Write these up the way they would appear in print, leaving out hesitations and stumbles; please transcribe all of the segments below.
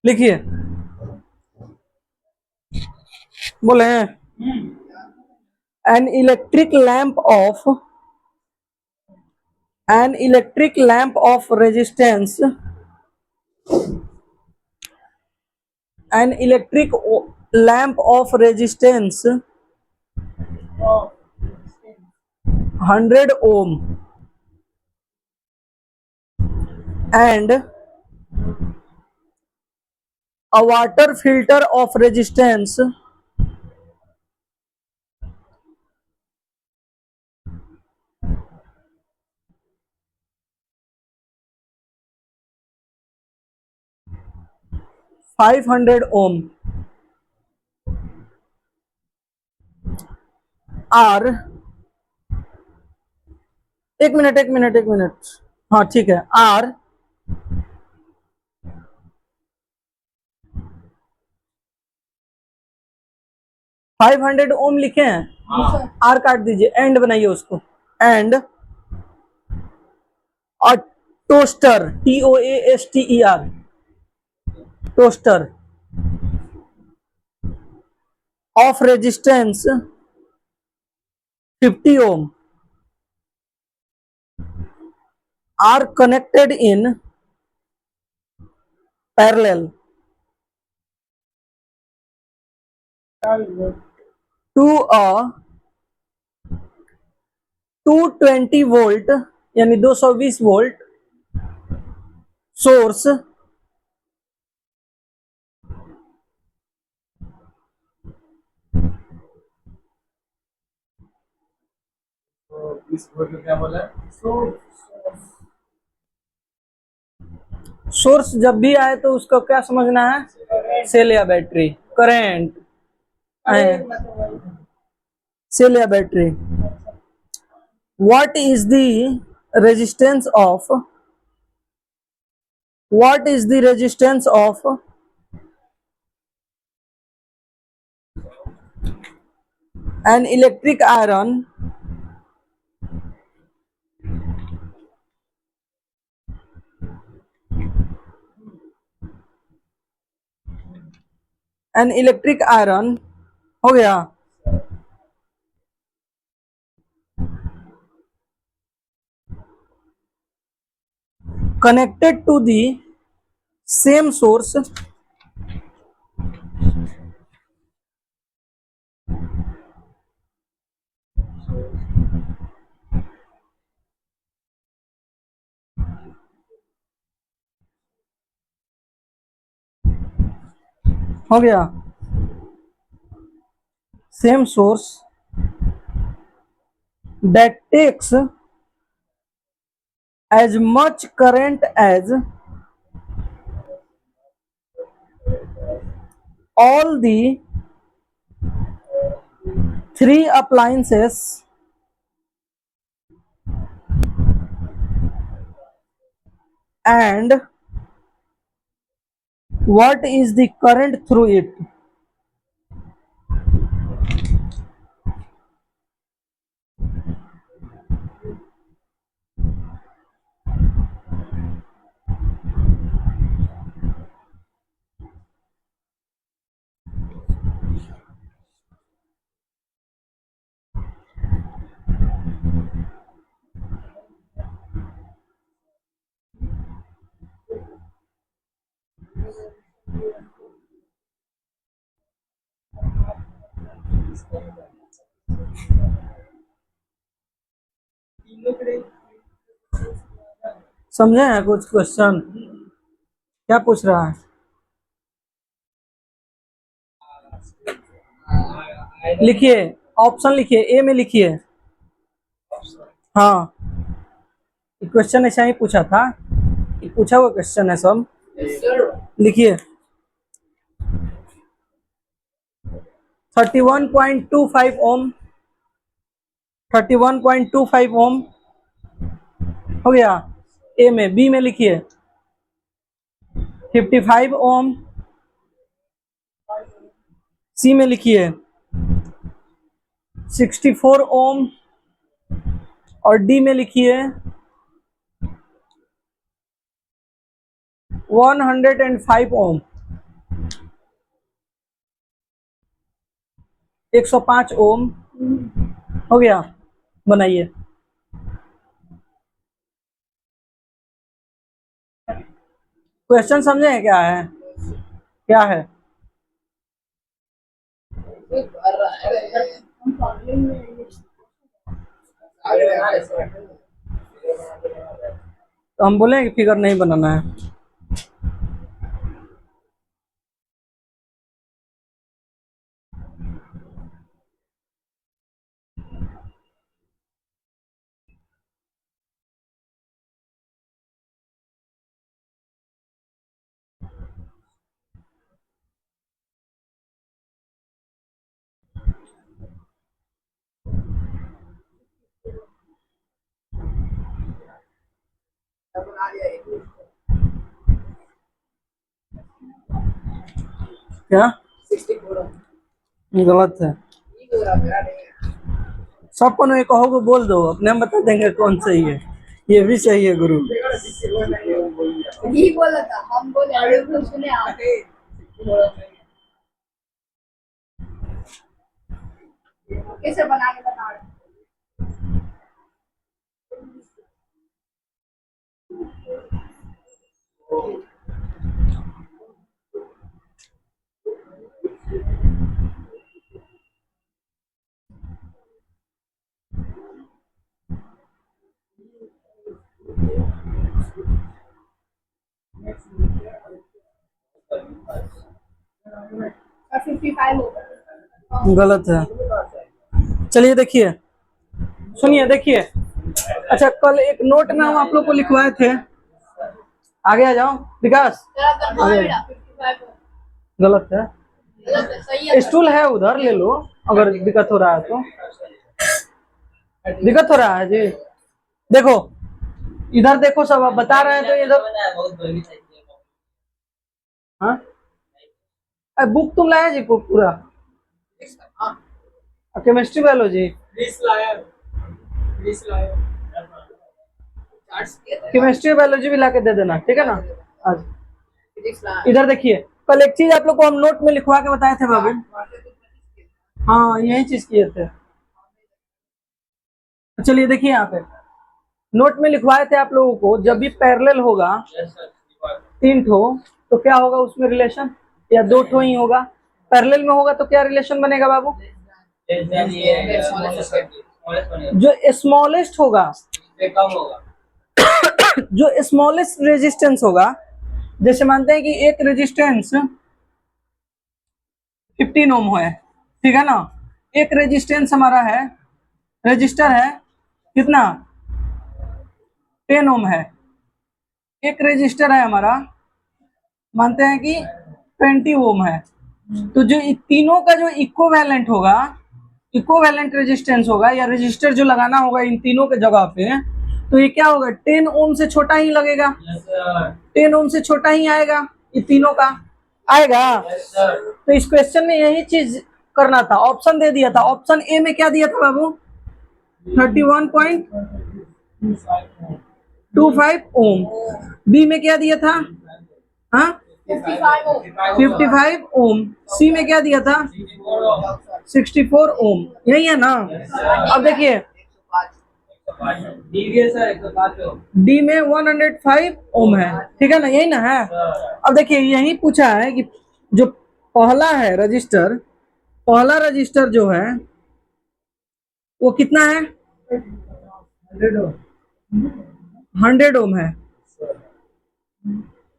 लिखिए, बोले an electric lamp of an electric lamp of resistance an electric lamp of resistance 100 ohm and a water filter of resistance 500 ohm are एक minute हाँ ठीक है are 500 ओम लिखे हैं are काट दीजिए एंड बनाइए उसको and a toaster TOASTER toaster of resistance 50 ohm are connected in parallel to a 220 volt यानी 220 वोल्ट सोर्स इस वर्ड को क्या बोला है? सोर्स जब भी आए तो उसको क्या समझना है सेल या बैटरी करेंट सेल या battery what is the resistance of what is the resistance of an electric iron an electric iron हो गया connected to the same source हो गया same source that takes as much current as all the three appliances and what is the current through it समझे हैं कुछ question क्या पूछ रहा है लिखिए ऑप्शन लिखिए ए में लिखिए हाँ क्वेश्चन ऐसा ही पूछा था पूछा हुआ क्वेश्चन है सब लिखिए 31.25 ओम 31.25 ओम हो गया ए में बी में लिखिए 55 ओम सी में लिखिए 64 ओम और डी में लिखिए 105 ओम 105 ओम हो गया। बनाइए। क्वेश्चन समझे क्या है? क्या है? तो हम बोले कि फिगर नहीं बनाना है। क्या गलत है? सबको नहीं कहोगे बोल दो, अपने हम बता देंगे कौन सही है। ये भी सही है गुरु। ही बोला था, हम बोले तो सुने आप। कैसे बना के बता रहे? और 55 होगा। गलत है। चलिए देखिए, सुनिए देखिए। अच्छा, कल एक नोट में हम आप लोग को लिखवाए थे। आगे आ जाओ विकास। तेरा कंफर्म है बेटा 55 हो। गलत है। गलत है, सही है। स्टूल है उधर, ले लो अगर दिक्कत हो रहा है तो। दिक्कत हो रहा है जी? देखो इधर देखो, सब आप बता रहे हैं तो इधर। हाँ, बुक तुम लाए जी पूरा? केमिस्ट्री बायोलॉजी केमिस्ट्री बायोलॉजी भी लाके दे देना, ठीक है ना? आज इधर देखिए, कल एक चीज आप लोग को हम नोट में लिखवा के बताए थे बाबू। हाँ, यही चीज किए थे। चलिए देखिए, यहाँ पे नोट में लिखवाए थे आप लोगों को, जब भी पैरेलल होगा 3 ठो तो क्या होगा उसमें रिलेशन, या 2 ठो ही होगा। पैरेलल में होगा तो क्या रिलेशन बनेगा बाबू? जो स्मॉलेस्ट होगा, जो स्मॉलेस्ट रेजिस्टेंस होगा, जैसे मानते हैं कि एक रेजिस्टेंस 15 ओम है, ठीक है ना? एक रेजिस्टेंस हमारा है, रजिस्टर है कितना? 10 ओम है। एक रेजिस्टर है हमारा, मानते हैं कि 20 ओम है। तो जो तीनों का जो इक्विवेलेंट होगा, इक्विवेलेंट रेजिस्टेंस होगा, या रेजिस्टर जो लगाना होगा इन तीनों के जगह पे, तो ये क्या होगा? 10 ओम से छोटा ही लगेगा। 10 ओम से छोटा ही आएगा, ये तीनों का आएगा। तो इस क्वेश्चन में यही चीज करना था, ऑप्शन दे दिया था। ऑप्शन ए में क्या दिया था बाबू? 31.25 ओम। बी में क्या दिया था? हाँ, 55 ओम। सी में क्या दिया था? 64 ओम। यही है ना? अब देखिए, डी में 105 ओम है, ठीक है ना? यही ना है? अब देखिए, यही पूछा है कि जो पहला है रजिस्टर, पहला रजिस्टर जो है वो कितना है? 100 ओम है।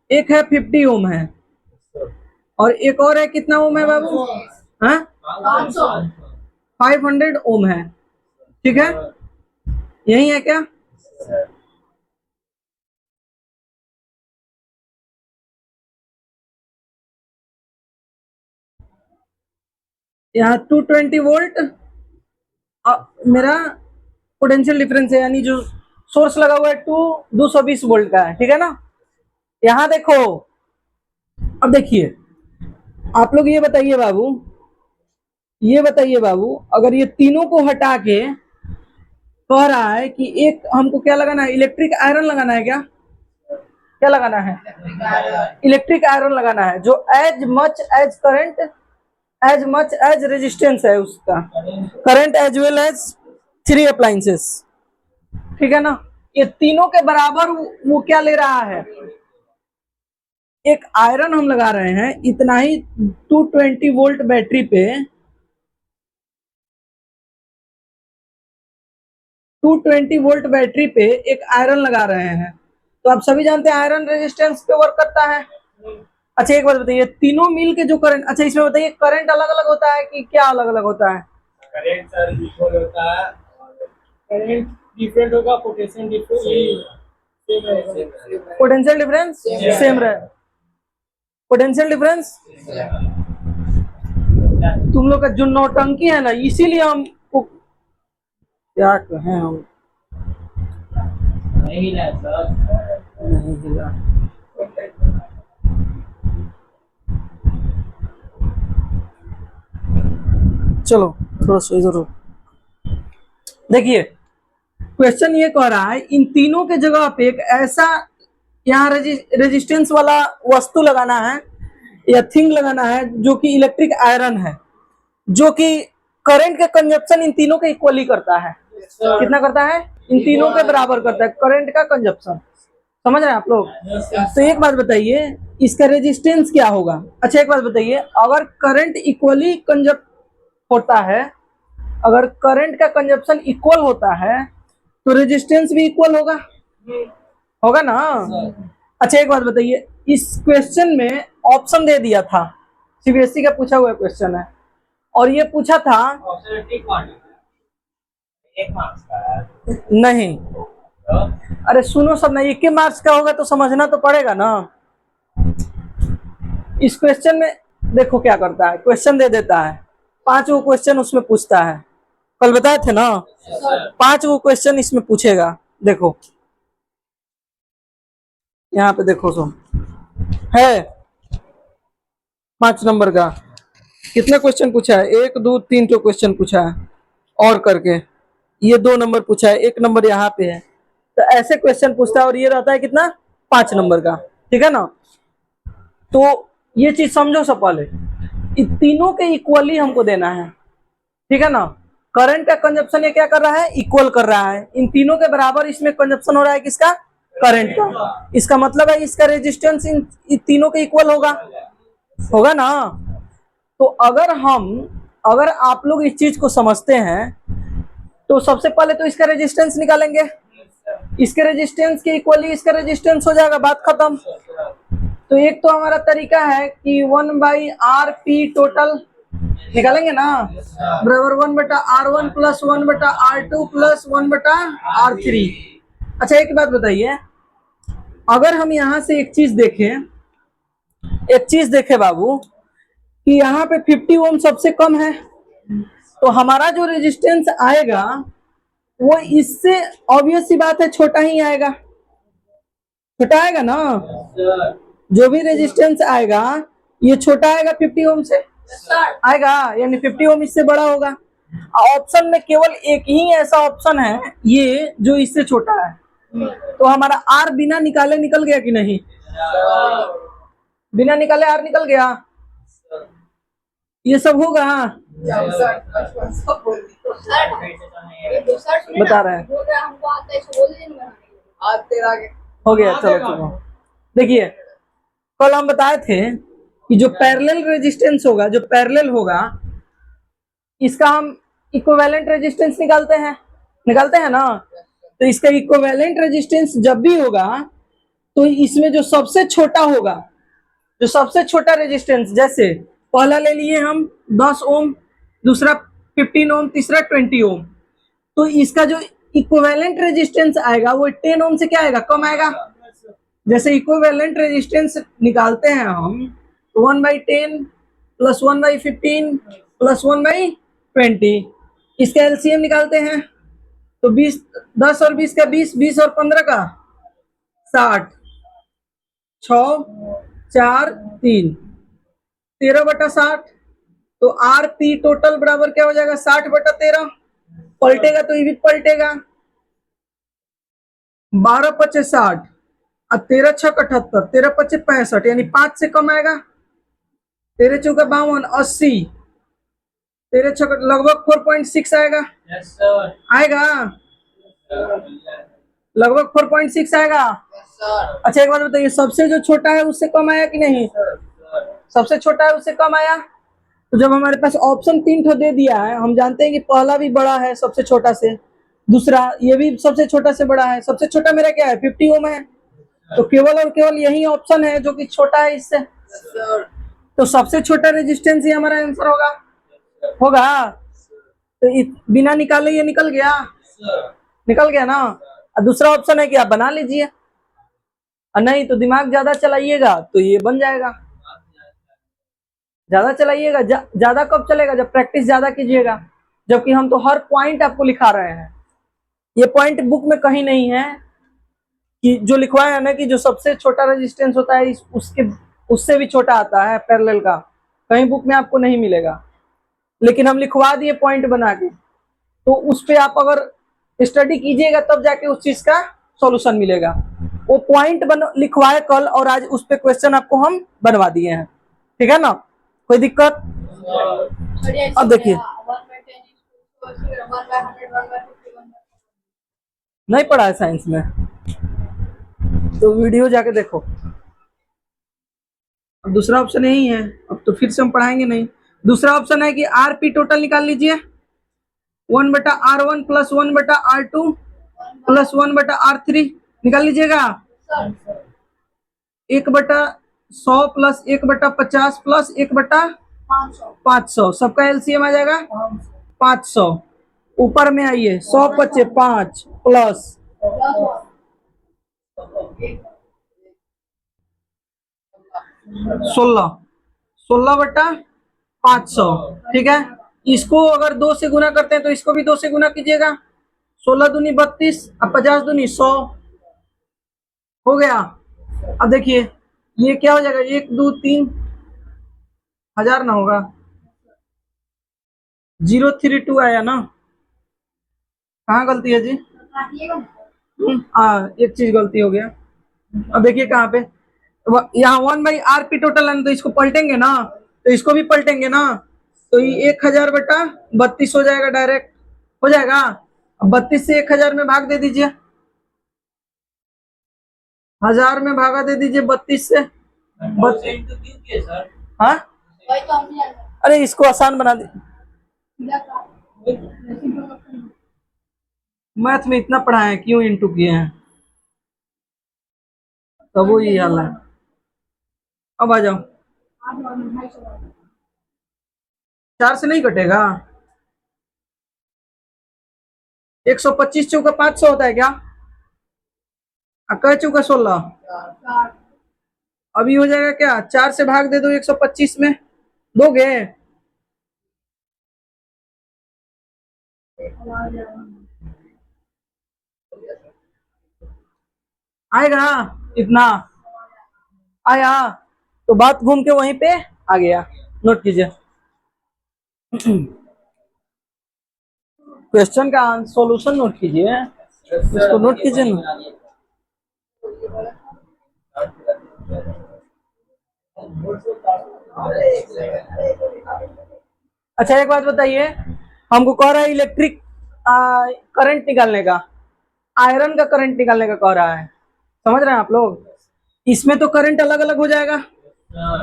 एक है 50 ओम है, और एक और है कितना ओम है बाबू? हाँ, 500 ओम है, ठीक है? यही है क्या? यहाँ 220 वोल्ट मेरा पोटेंशियल डिफरेंस है, यानी जो सोर्स लगा हुआ है 220 वोल्ट का है, ठीक है ना? यहाँ देखो, अब देखिए, आप लोग ये बताइए बाबू, ये बताइए बाबू, अगर ये तीनों को हटा के कह रहा है कि एक हमको क्या लगाना है? इलेक्ट्रिक आयरन लगाना है। क्या क्या लगाना है? इलेक्ट्रिक आयरन लगाना है, जो as much as current as much as resistance है उसका, current as well as 3 appliances, ठीक है ना। ये तीनों के बराबर वो क्या ले रहा है, एक आयरन हम लगा रहे हैं इतना ही 220 वोल्ट बैटरी पे, 220 वोल्ट बैटरी पे एक आयरन लगा रहे हैं। तो आप सभी जानते हैं आयरन रेजिस्टेंस पे वर्क करता है। अच्छा एक बात बताइए, तीनों मिल के जो करंट, अच्छा इसमें बताइए करंट अलग अलग होता है कि क्या अलग अलग होता है? करंट सर इक्वल होता है, करंट डिफरेंट होगा, पोटेंशियल डिफरेंट सेम रहेगा। पोटेंशियल डिफरेंस सेम रहे, पोटेंशियल डिफरेंस तुम लोग का जो नौटंकी है ना, इसीलिए हम क्या कहें, हम नहीं हिला है सर। नहीं हिला। चलो थोड़ा सा इधर देखिए, क्वेश्चन ये कह रहा है इन तीनों के जगह पे एक ऐसा यहाँ रेजिस्टेंस वाला वस्तु लगाना है या थिंग लगाना है जो कि इलेक्ट्रिक आयरन है, जो कि करंट का कंजप्शन इन तीनों के इक्वली करता है। कितना करता है? इन तीनों के बराबर करता है करंट का कंजप्शन। समझ रहे हैं आप लोग? तो एक बात बताइए, इसका रेजिस्टेंस क्या होगा? अच्छा एक बात बताइए, अगर करंट इक्वली कंजप्ट होता है, अगर करंट का कंजप्शन इक्वल होता है तो रेजिस्टेंस भी इक्वल होगा, होगा ना। अच्छा एक बात बताइए, इस क्वेश्चन में ऑप्शन दे दिया था, सीबीएसई का पूछा हुआ क्वेश्चन है, और ये पूछा था ऑप्शन टिक मार्क एक मार्क्स का है। नहीं, अरे सुनो सब, नहीं 1 मार्क्स का होगा तो समझना तो पड़ेगा ना। इस क्वेश्चन में देखो क्या करता है, क्वेश्चन दे देता है, 5 वो क्वेश्चन उसमें पूछता है, कल बताए थे ना 5 वो क्वेश्चन इसमें पूछेगा। देखो यहाँ पे देखो, सो है 5 नंबर का कितने क्वेश्चन पूछा है, 1 2 3 तो क्वेश्चन पूछा है, और करके ये 2 नंबर पूछा है, 1 नंबर यहाँ पे है, तो ऐसे क्वेश्चन पूछता है, और ये रहता है कितना, 5 नंबर का, ठीक है ना। तो ये चीज समझो सब पहले, इन तीनों के इक्वली हमको देना है, ठीक है ना। करंट का कंजप्शन ये क्या कर रहा है, इक्वल कर रहा है, इन तीनों के बराबर इसमें कंजप्शन हो रहा है किसका, करंट का। इसका मतलब है इसका रेजिस्टेंस इन तीनों के इक्वल होगा, होगा ना। तो अगर आप लोग इस चीज को समझते हैं तो सबसे पहले तो इसका रेजिस्टेंस निकालेंगे, इसके रेजिस्टेंस के इक्वली इसका रेजिस्टेंस हो जाएगा, बात खत्म। तो एक तो हमारा तरीका है कि 1/RP टोटल निकालेंगे ना, बराबर 1/R1 plus 1/R2 plus 1/R3। अच्छा एक बात बताइए, अगर हम यहाँ से एक चीज देखें बाबू, कि यहाँ पे 50 ओम सबसे कम है, तो हमारा जो रेजिस्टेंस आएगा वो इससे ऑब्वियस सी बात है छोटा ही आएगा, छोटा आएगा ना। जो भी रेजिस्टेंस आएगा ये छोटा आएगा 50 ओम से आएगा, यानी 50 ओम इससे बड़ा होगा। ऑप्शन में केवल एक ही ऐसा ऑप्शन है ये जो इससे छोटा है, तो हमारा आर बिना निकाले निकल गया कि नहीं, बिना निकाले आर निकल गया, ये सब होगा। बता रहे हैं, हमको आता है, इसको बोल दीजिए हो गया, चलो चलो। देखिए कल हम बताए थे कि जो पैरेलल रेजिस्टेंस होगा, जो पैरेलल होगा, इसका हम इक्विवेलेंट रेजिस्टेंस निकालते हैं ना। तो इसका इक्विवेलेंट रेजिस्टेंस जब भी होगा तो इसमें जो सबसे छोटा होगा, जो सबसे छोटा रेजिस्टेंस, जैसे पहला ले लिए हम 10 ओम, दूसरा 15 ओम, तीसरा 20 ओम, तो इसका जो इक्विवेलेंट रेजिस्टेंस आएगा वो 10 ओम से क्या आएगा, कम आएगा। जैसे इक्विवेलेंट रेजिस्टेंस निकालते हैं हम 1/10 प्लस 1/15 प्लस 1/20, इसका एलसीएम निकालते हैं तो 20, 10 और 20 का 20, 20 और 15 का 60, 6 4 3, 13/60। तो आर पी टोटल बराबर क्या हो जाएगा, 60/13। पलटेगा तो ये भी पलटेगा, 12×5 = 60 और 13×6 = 78, 13×5 = 65, यानी 5 से कम आएगा, 13×4 = 52, 80, तेरे छक लगभग 4.6 आएगा, Yes, sir. आएगा लगभग 4.6 आएगा। Yes, sir. अच्छा एक बात बताइए, सबसे जो छोटा है उससे कम आया कि नहीं? सबसे छोटा है उससे कम आया। तो जब हमारे पास ऑप्शन 3 ठो दे दिया है, हम जानते हैं कि पहला भी बड़ा है सबसे छोटा से, दूसरा ये भी सबसे छोटा से बड़ा है। सबसे छोटा मेरा क्या है? 50 ओम है। तो केवल और केवल यही ऑप्शन है जो कि छोटा है इससे। Yes, sir. तो सबसे छोटा रेजिस्टेंस ही हमारा आंसर होगा। होगा तो बिना निकाले ये निकल गया, निकल गया ना। और दूसरा ऑप्शन है कि आप बना लीजिए, और नहीं तो दिमाग ज्यादा चलाइएगा तो ये बन जाएगा। ज्यादा चलाइएगा, ज्यादा कब चलेगा? जब प्रैक्टिस ज्यादा कीजिएगा। जबकि हम तो हर पॉइंट आपको लिखा रहे हैं, ये पॉइंट बुक में कहीं नहीं है कि जो लिखवाया है ना कि जो सबसे छोटा रेजिस्टेंस होता है उसके उससे भी छोटा आता है पैरेलल का, कहीं बुक में आपको नहीं मिलेगा। लेकिन हम लिखवा दिए पॉइंट बना के, तो उस पे आप अगर स्टडी कीजिएगा तब जाके उस चीज का सॉल्यूशन मिलेगा। वो पॉइंट लिखवाए कल, और आज उस पे क्वेश्चन आपको हम बनवा दिए हैं। ठीक है ना, कोई दिक्कत? अब देखिए, 1/10 1/100 1/50 1/50 नहीं पढ़ा है साइंस में तो वीडियो जाके देखो। अब दूसरा ऑप्शन यही है, अब तो फिर से हम पढ़ाएंगे नहीं। दूसरा ऑप्शन है कि आरपी टोटल निकाल लीजिए, 1/R1 plus 1/R2 plus 1/R3 निकाल लीजिएगा। 1/100 प्लस 1/50 प्लस 1/500, सबका एलसीएम आ जाएगा 500। ऊपर में आइए, 100 बचे 5 प्लस 16/500। ठीक है, इसको अगर 2 से गुना करते हैं तो इसको भी 2 से गुना कीजिएगा। 16 दूनी 32 और 50 दूनी 100 हो गया। अब देखिए ये क्या हो जाएगा, 1 2 3 हजार ना होगा, 032 आया ना। कहाँ गलती है जी? एक चीज गलती हो गया। अब देखिए कहाँ पे, यहाँ 1/RP टोटल है तो इसको पलटेंगे ना, तो इसको भी पलटेंगे ना, तो ये 1000/32 हो जाएगा, डायरेक्ट हो जाएगा। अब 32 से 1000 में भाग दे दीजिए, 1000 में भागा दे दीजिए 32 से। हाँ वही तो हमने जाना। अरे इसको आसान बना दे, मैथ में इतना पढ़ा है क्यों इंटू किए हैं, तब वो ये हाल है। अब आ जाओ, 4 से नहीं कटेगा। 125 चौका 500 होता है क्या? कह चौका 16, अभी हो जाएगा क्या? 4 से भाग दे दो 125 में, दोगे? आएगा इतना? आया तो बात घूम के वहीं पे आ गया। नोट कीजिए क्वेश्चन का सॉल्यूशन, नोट कीजिए, इसको नोट कीजिए ना। अच्छा एक बात बताइए, हमको कह रहा है इलेक्ट्रिक करंट निकालने का, आयरन का करंट निकालने का कह रहा है। समझ रहे हैं आप लोग? इसमें तो करंट अलग अलग हो जाएगा,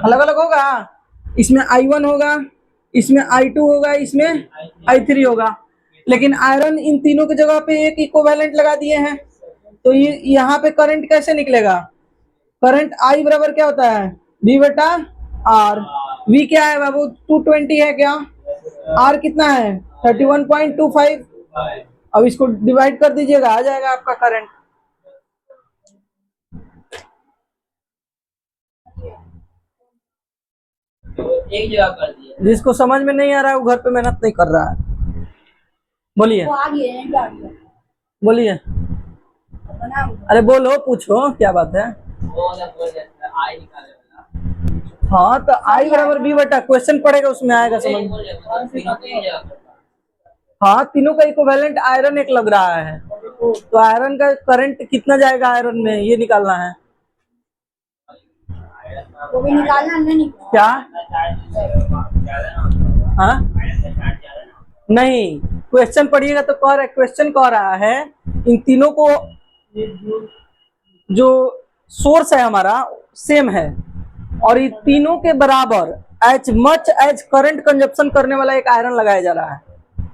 अलग अलग होगा। इसमें I1 होगा, इसमें I2 होगा, इसमें I3 होगा। लेकिन आयरन इन तीनों की जगह पे एक इक्विवेलेंट लगा दिए हैं, तो ये यहाँ पे करंट कैसे निकलेगा? करंट I बराबर क्या होता है? V/R। V क्या है बाबू? 220 है क्या? R कितना है? 31.25। अब इसको डिवाइड कर दीजिएगा, आ जाएगा आपका करंट। एक जगह कर दिया। जिसको समझ में नहीं आ रहा है वो घर पे मेहनत नहीं कर रहा है। बोलिए वो आ गए हैं क्या? बोलिए, बना अरे बोलो, पूछो क्या बात है। वो वाला बोल देता है, आई निकाले वाला। हाँ तो I बराबर V/, क्वेश्चन पड़ेगा उसमें आएगा समझ में। बोल देता है, तीनों को एक जगह करता है। हाँ तीनों का इक्विवेलेंट आयरन एक लग रहा है, तो आयरन का करंट कितना जाएगा आयरन में, ये निकालना है। वो भी निकालना नहीं। क्या? हाँ नहीं, क्वेश्चन पढ़िएगा तो कह रहा, क्वेश्चन कह रहा है इन तीनों को जो सोर्स है हमारा सेम है और ये तीनों के बराबर as much as current consumption करने वाला एक आयरन लगाया जा रहा है,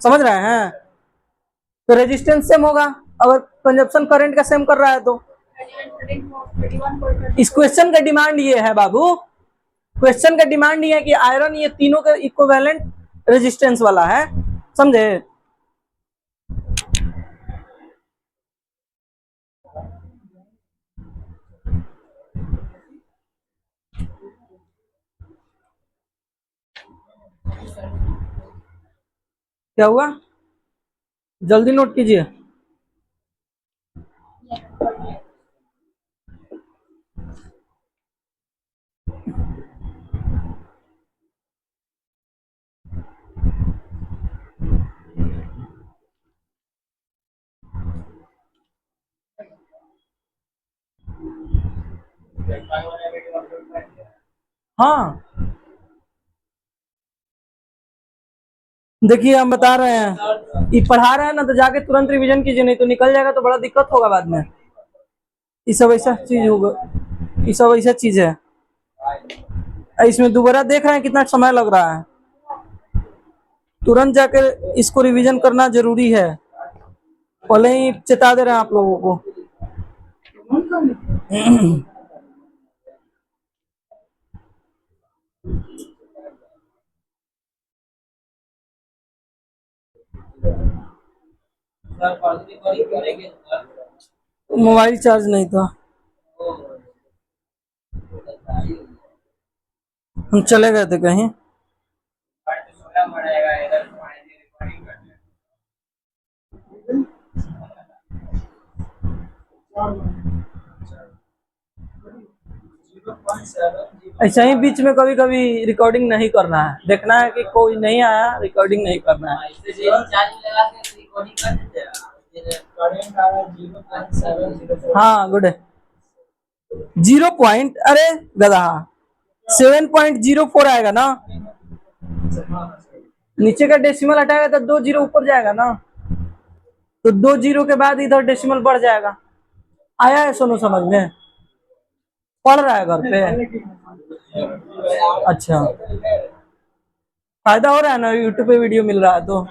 समझ रहे हैं? तो रेजिस्टेंस सेम होगा अगर कंजप्शन करंट का सेम कर रहा है तो। 31%। इस क्वेश्चन का डिमांड ये है बाबू, क्वेश्चन का डिमांड ये है कि आयरन ये तीनों के इक्विवेलेंट रेजिस्टेंस वाला है, समझे? क्या हुआ, जल्दी नोट कीजिए। हाँ देखिए हम बता रहे हैं, ये पढ़ा रहे हैं ना तो जाके तुरंत रिवीजन कीजिए, नहीं तो निकल जाएगा तो बड़ा दिक्कत होगा बाद में। ये सब ऐसा चीज होगा, ये सब ऐसा चीज है। इसमें दोबारा देख रहे हैं कितना समय लग रहा है, तुरंत जाकर इसको रिवीजन करना जरूरी है, पहले ही चेता दे रहे हैं आप लोगों को। मोबाइल चार्ज नहीं था, हम चले गए थे कहीं। ऐसा ही बीच में कभी कभी रिकॉर्डिंग नहीं करना है, देखना है कि कोई नहीं आया, रिकॉर्डिंग नहीं करना है। हाँ गुड है। 0 पॉइंट, अरे गधा 7.04 आएगा ना, नीचे का डेसिमल हटाएगा तो 2 जीरो ऊपर जाएगा ना, तो 2 जीरो के बाद इधर डेसिमल बढ़ जाएगा। आया है सोनू समझ में? पढ़ रहा है घर पे? अच्छा, फायदा हो रहा है ना, यूट्यूब पे वीडियो मिल रहा है तो।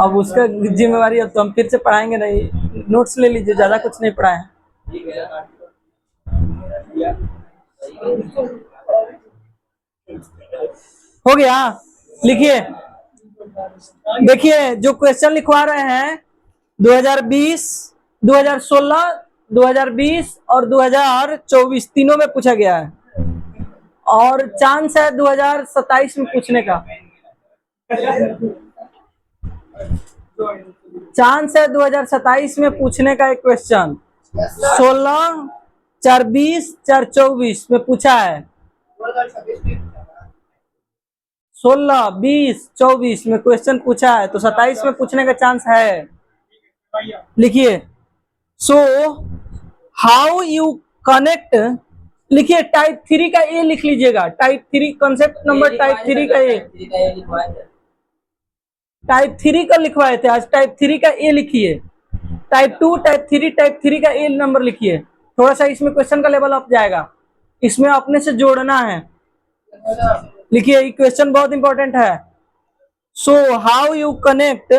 अब उसका जिम्मेवारी, अब तो हम फिर से पढ़ाएंगे नहीं, नोट्स ले लीजिए, ज्यादा कुछ नहीं पढ़ाए। हो गया, लिखिए। देखिए जो क्वेश्चन लिखवा रहे हैं 2020, 2016, 2020 और 2024 तीनों में पूछा गया है और चांस है 2027 में पूछने का, चांस है 2027 में पूछने का एक क्वेश्चन। 16, 4, 20, 4, 24 में पूछा है, 16, 20, 24 में क्वेश्चन पूछा है, तो 27 में पूछने का चांस है। लिखिए, सो हाउ यू कनेक्ट, लिखिए टाइप 3 का ए लिख लीजिएगा, टाइप 3 कंसेप्ट नंबर टाइप 3 का ए, टाइप 3 का लिखवाए थे आज, टाइप 3 का ए लिखिए, टाइप 2, टाइप 3 का ए नंबर लिखिए। थोड़ा सा इसमें क्वेश्चन का लेवल अप जाएगा, इसमें अपने से जोड़ना है। लिखिए ये क्वेश्चन बहुत इंपॉर्टेंट है। So how you connect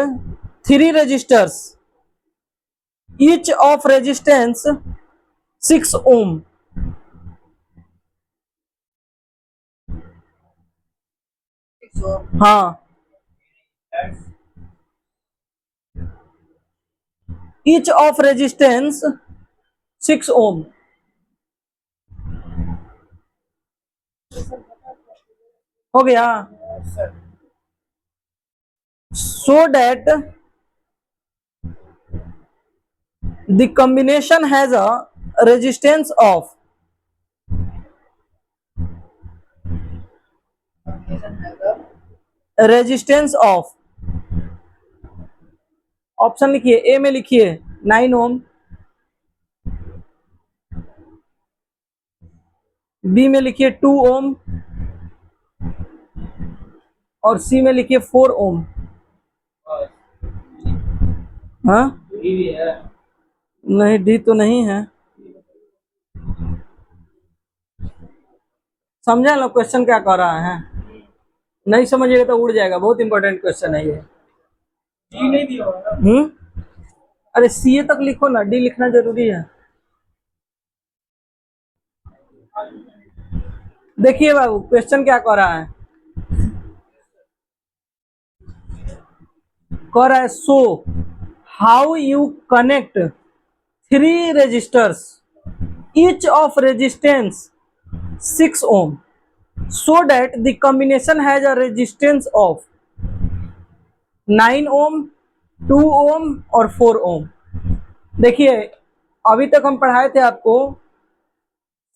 3 resistors, each of resistance 6 ohm. हाँ, ईच ऑफ रेजिस्टेंस 6 ओम। हो गया। So that the combination has a resistance of, resistance of, option लिखिए, ए में लिखिए 9 ओम, बी में लिखिए 2 ओम और सी में लिखिए 4 ओम। हाँ नहीं, डी तो नहीं है। समझा लो क्वेश्चन क्या कह रहा है? नहीं समझिएगा तो उड़ जाएगा, बहुत इंपॉर्टेंट क्वेश्चन है ये। जी नहीं दिया होगा। अरे सी तक लिखो ना, डी लिखना जरूरी है। देखिए बाबू क्वेश्चन क्या कह रहा है, कह रहा है so how you connect 3 resistors each of resistance 6 ohm so that the combination has a resistance of 9 ohm, 2 ohm और 4 ohm। देखिए अभी तक हम पढ़ाए थे आपको,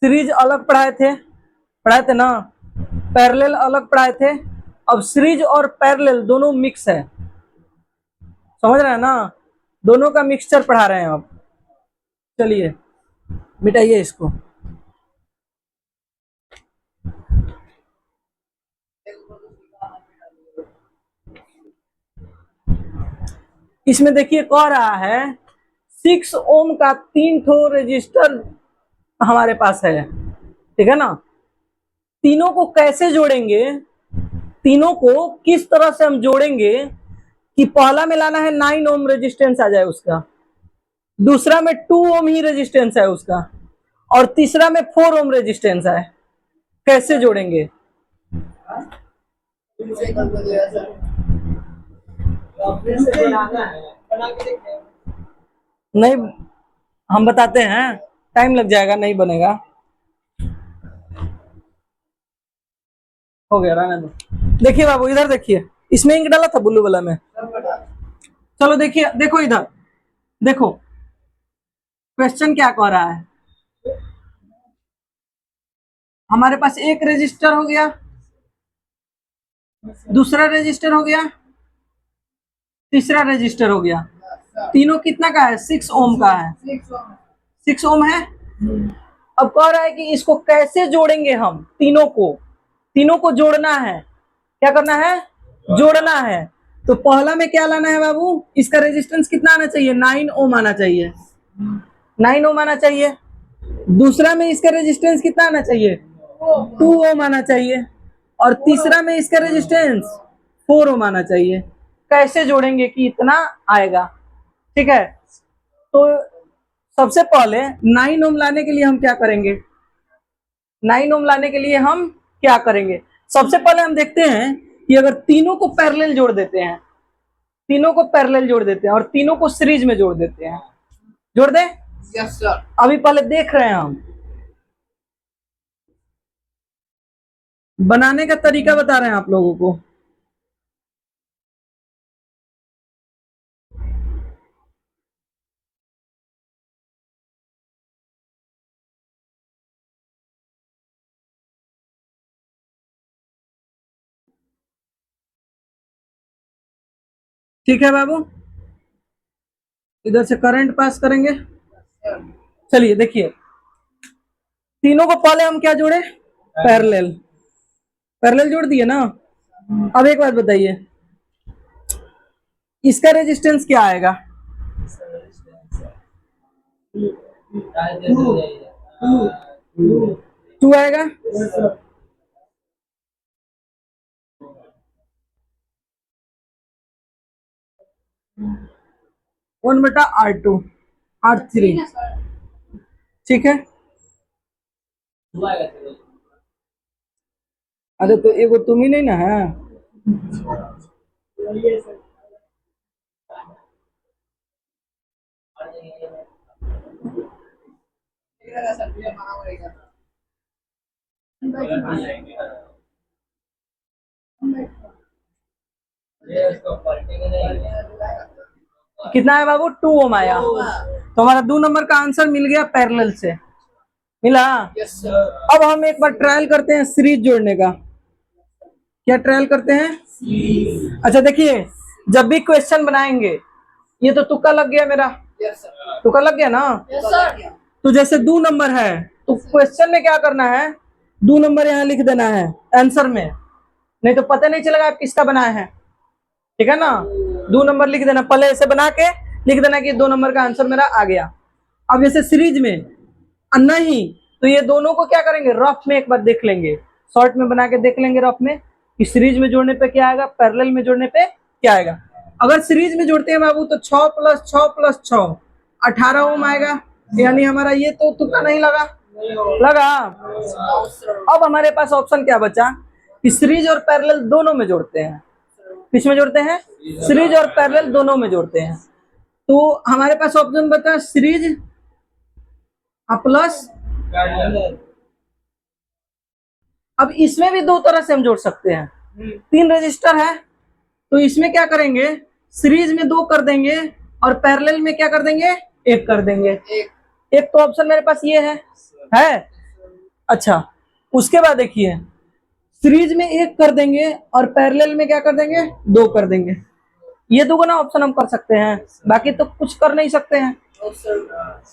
सीरीज अलग पढ़ाए थे ना, पैरेलल अलग पढ़ाए थे। अब सीरीज और पैरेलल दोनों मिक्स है, समझ रहे हैं ना, दोनों का मिक्सचर पढ़ा रहे हैं अब। चलिए मिटाइए इसको। इसमें देखिए कह रहा है 6 ओम का 3 ठो रेजिस्टर हमारे पास है, ठीक है ना। तीनों को कैसे जोड़ेंगे, तीनों को किस तरह से हम जोड़ेंगे कि पहला में लाना है 9 ओम रेजिस्टेंस आ जाए उसका, दूसरा में 2 ओम ही रेजिस्टेंस है उसका, और तीसरा में 4 ओम रेजिस्टेंस है। कैसे जोड़ेंगे? बना के देखते हैं। नहीं हम बताते हैं, टाइम लग जाएगा, नहीं बनेगा। हो गया, रहने दो। देखिए बाबू इधर देखिए, इसमें इंक डाला था ब्लू वाला में। चलो देखिए, देखो इधर देखो क्वेश्चन क्या कह रहा है। हमारे पास एक रजिस्टर हो गया, दूसरा रजिस्टर हो गया, तीसरा रजिस्टर हो गया। तीनों कितना का है? 6 ओम का है। 6 ओम है। अब कह रहा है कि इसको कैसे जोड़ेंगे हम, तीनों को जोड़ना है। क्या करना है? जोड़ना है। तो पहला में क्या लाना है बाबू, इसका रेजिस्टेंस कितना आना चाहिए? 9 ओम आना चाहिए, 9 ओम आना चाहिए। दूसरा में इसका रेजिस्टेंस कितना आना चाहिए? 2 ओम आना चाहिए। और तीसरा में इसका रेजिस्टेंस 4 ओम आना चाहिए। कैसे जोड़ेंगे कि इतना आएगा? ठीक है, तो सबसे पहले 9 ओम लाने के लिए हम क्या करेंगे? 9 ओम लाने के लिए हम क्या करेंगे? सबसे पहले हम देखते हैं कि अगर तीनों को पैरेलल जोड़ देते हैं, तीनों को पैरेलल जोड़ देते हैं और तीनों को सीरीज में जोड़ देते हैं, जोड़ दे। Yes sir. अभी पहले देख रहे हैं हम, बनाने का तरीका बता रहे हैं आप लोगों को। ठीक है बाबू, इधर से करंट पास करेंगे। चलिए देखिए, तीनों को पहले हम क्या जोड़े? पैरेलल। पैरेलल जोड़ दिए ना। अब एक बात बताइए, इसका रेजिस्टेंस क्या आएगा? 2 आएगा। वन बटा R2 R3, ठीक है। अरे तो एगो तुम ही नहीं ना है। कितना है बाबू? 2 ओम आया। तो हमारा 2 नंबर का आंसर मिल गया, पैरेलल से मिला। Yes sir. अब हम एक बार ट्रायल करते हैं सीरीज जोड़ने का। क्या ट्रायल करते हैं? अच्छा देखिए, जब भी क्वेश्चन बनाएंगे, ये तो तुक्का लग गया मेरा, यस सर। तुक्का लग गया ना। Yes sir. तो जैसे 2 नंबर है तो क्वेश्चन में क्या करना है, 2 नंबर यहाँ लिख देना है आंसर में, नहीं तो पता नहीं चलेगा आप किसका बनाए हैं, ठीक है ना। 2 नंबर लिख देना, पहले ऐसे बना के लिख देना कि 2 नंबर का आंसर मेरा आ गया। अब जैसे सीरीज में नहीं तो ये दोनों को क्या करेंगे, रफ में एक बार देख लेंगे, शॉर्ट में बना के देख लेंगे रफ में कि सीरीज में जोड़ने पे क्या आएगा, पैरेलल में जोड़ने पे क्या आएगा। अगर सीरीज में जोड़ते हैं बाबू तो 6 + 6 + 6 18 ओम आएगा, यानी हमारा ये तो तुक्का नहीं लगा, लगा। अब हमारे पास ऑप्शन क्या बचा कि सीरीज और पैरेलल दोनों में जोड़ते हैं, किस में जोड़ते हैं, सीरीज और पैरेलल दोनों में जोड़ते हैं। तो हमारे पास ऑप्शन बचा सीरीज प्लस, अब इसमें भी 2 तरह से हम जोड़ सकते हैं, 3 रजिस्टर है तो इसमें क्या करेंगे, सीरीज में 2 कर देंगे और पैरेलल में क्या कर देंगे, 1 कर देंगे। एक तो ऑप्शन मेरे पास ये है। अच्छा, उसके बाद देखिए सीरीज में 1 कर देंगे और पैरेलल में क्या कर देंगे, 2 कर देंगे। ये दोगुना ऑप्शन हम कर सकते हैं, बाकी तो कुछ कर नहीं सकते हैं।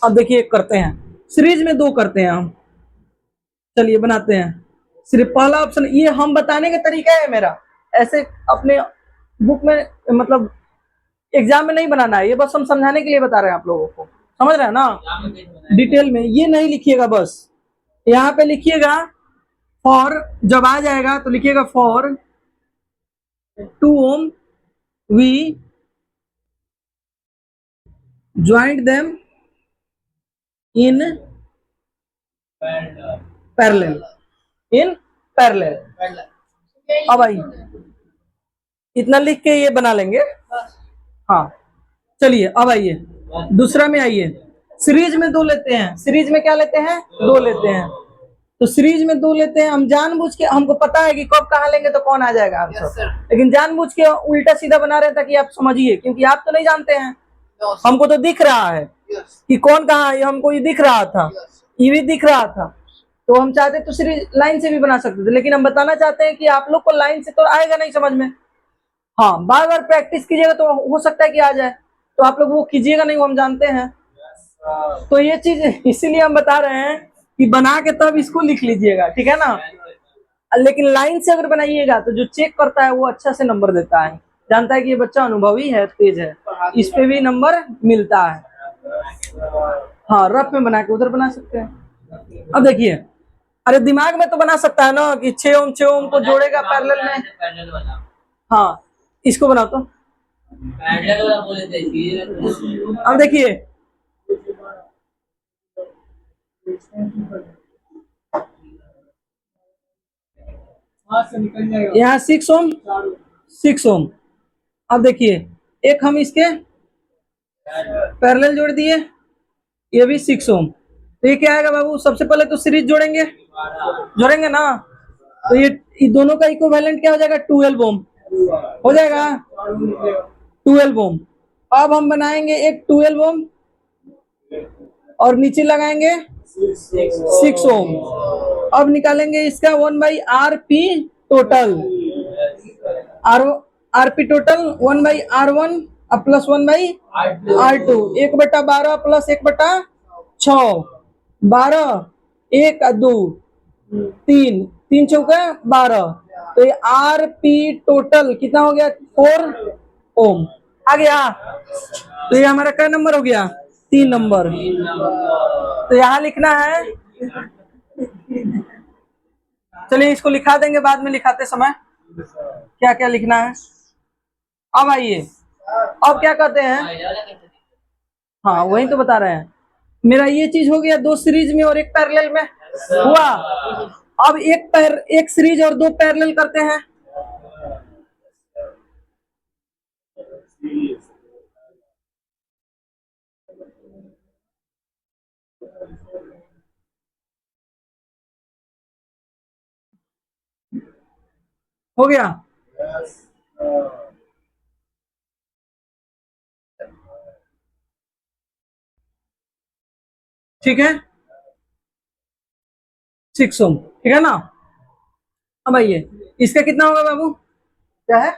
अब देखिए एक करते हैं, सीरीज में 2 करते हैं हम, चलिए बनाते हैं। सिर्फ पहला ऑप्शन ये हम बताने का तरीका है मेरा, ऐसे अपने बुक में मतलब एग्जाम में नहीं बनाना है, ये बस हम समझाने के लिए बता रहे हैं आप लोगों को, समझ रहे हैं ना। डिटेल में ये नहीं लिखिएगा, बस यहाँ पे लिखिएगा फॉर, जब आ जाएगा तो लिखिएगा for 2 ohm we joint them in parallel, in parallel. अब आइए इतना लिख के ये बना लेंगे। हाँ चलिए अब आइए दूसरा में आइए, सीरीज में 2 लेते हैं, सीरीज में क्या लेते हैं, 2 लेते हैं। तो सीरीज में 2 लेते हैं हम, जानबूझ के, हमको पता है कि कब कहाँ लेंगे तो कौन आ जाएगा आंसर, लेकिन जानबूझ के उल्टा सीधा बना रहे हैं ताकि आप समझिए, क्योंकि आप तो नहीं जानते हैं, हमको तो दिख रहा है कि कौन कहाँ है, हमको ये दिख रहा था, ये भी दिख रहा था, तो हम चाहते तो सीरीज लाइन से भी बना सकते थे, लेकिन हम बताना चाहते हैं कि आप लोग को लाइन से तो आएगा नहीं समझ में। हाँ, बार बार प्रैक्टिस कीजिएगा तो हो सकता है कि आ जाए, तो आप लोग वो कीजिएगा नहीं, वो हम जानते हैं। तो ये चीज इसीलिए हम बता रहे हैं कि बना के तब इसको लिख लीजिएगा, ठीक है ना। लेकिन लाइन से अगर बनाइएगा तो जो चेक करता है वो अच्छा से नंबर देता है, जानता है कि ये बच्चा अनुभवी है, तेज है, इस पे भी नंबर मिलता है। हाँ, रफ में बना के उधर बना सकते हैं। अब देखिए, अरे दिमाग में तो बना सकता है ना कि 6 ओम 6 ओम को जोड़ेगा पैरेलल में। हाँ, इसको बनाओ तो। अब देखिए यहाँ 6 ओम 6 ओम। अब देखिए एक हम इसके पैरेलल जोड़ दिए, ये भी 6 ओम, तो ये क्या आएगा बाबू, सबसे पहले तो सीरीज जोड़ेंगे ना, तो ये दोनों का इक्विवेलेंट क्या हो जाएगा, 12 ओम हो जाएगा, 12 ओम। अब हम बनाएंगे एक 12 ओम और नीचे लगाएंगे 6 ओम। अब निकालेंगे इसका 1/RP total, RP total 1/R1 plus 1/R2, 1/12 plus 1/6, 12, 1 2 3, 3 चौका 12, तो ये आरपी टोटल कितना हो गया, 4 ओम आ गया। तो ये हमारा क्या नंबर हो गया, 3 नंबर। तो यहाँ लिखना है, चलिए इसको लिखा देंगे बाद में, लिखाते समय क्या क्या लिखना है। अब आइए, अब क्या कहते हैं, हाँ वही तो बता रहे हैं, मेरा ये चीज हो गया 2 सीरीज में और 1 पैरेलल में हुआ। अब एक सीरीज और 2 पैरेलल करते हैं। हो गया, ठीक है, 6 ओम, ठीक है ना। अब आइए इसका कितना होगा बाबू, क्या है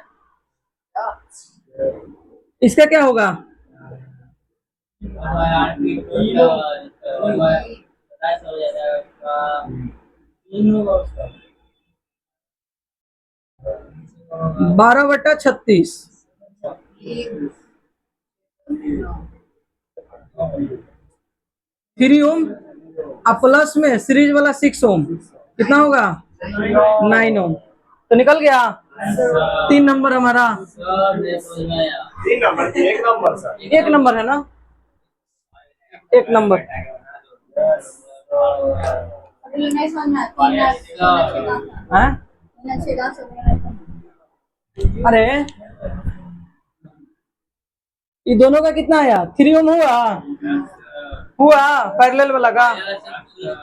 इसका, क्या होगा, तीन होगा उसका 12/36। 3 ओम अब प्लस में सीरीज वाला 6 ओम, कितना होगा 9 ओम। तो निकल गया 3 नंबर हमारा। तीन नंबर की एक नंबर सर। 1 नंबर है ना, 1 नंबर। अगले नहीं समझ में आता हैं? अरे ये दोनों का कितना आया 3 ओम हुआ पैरेलल वाला का।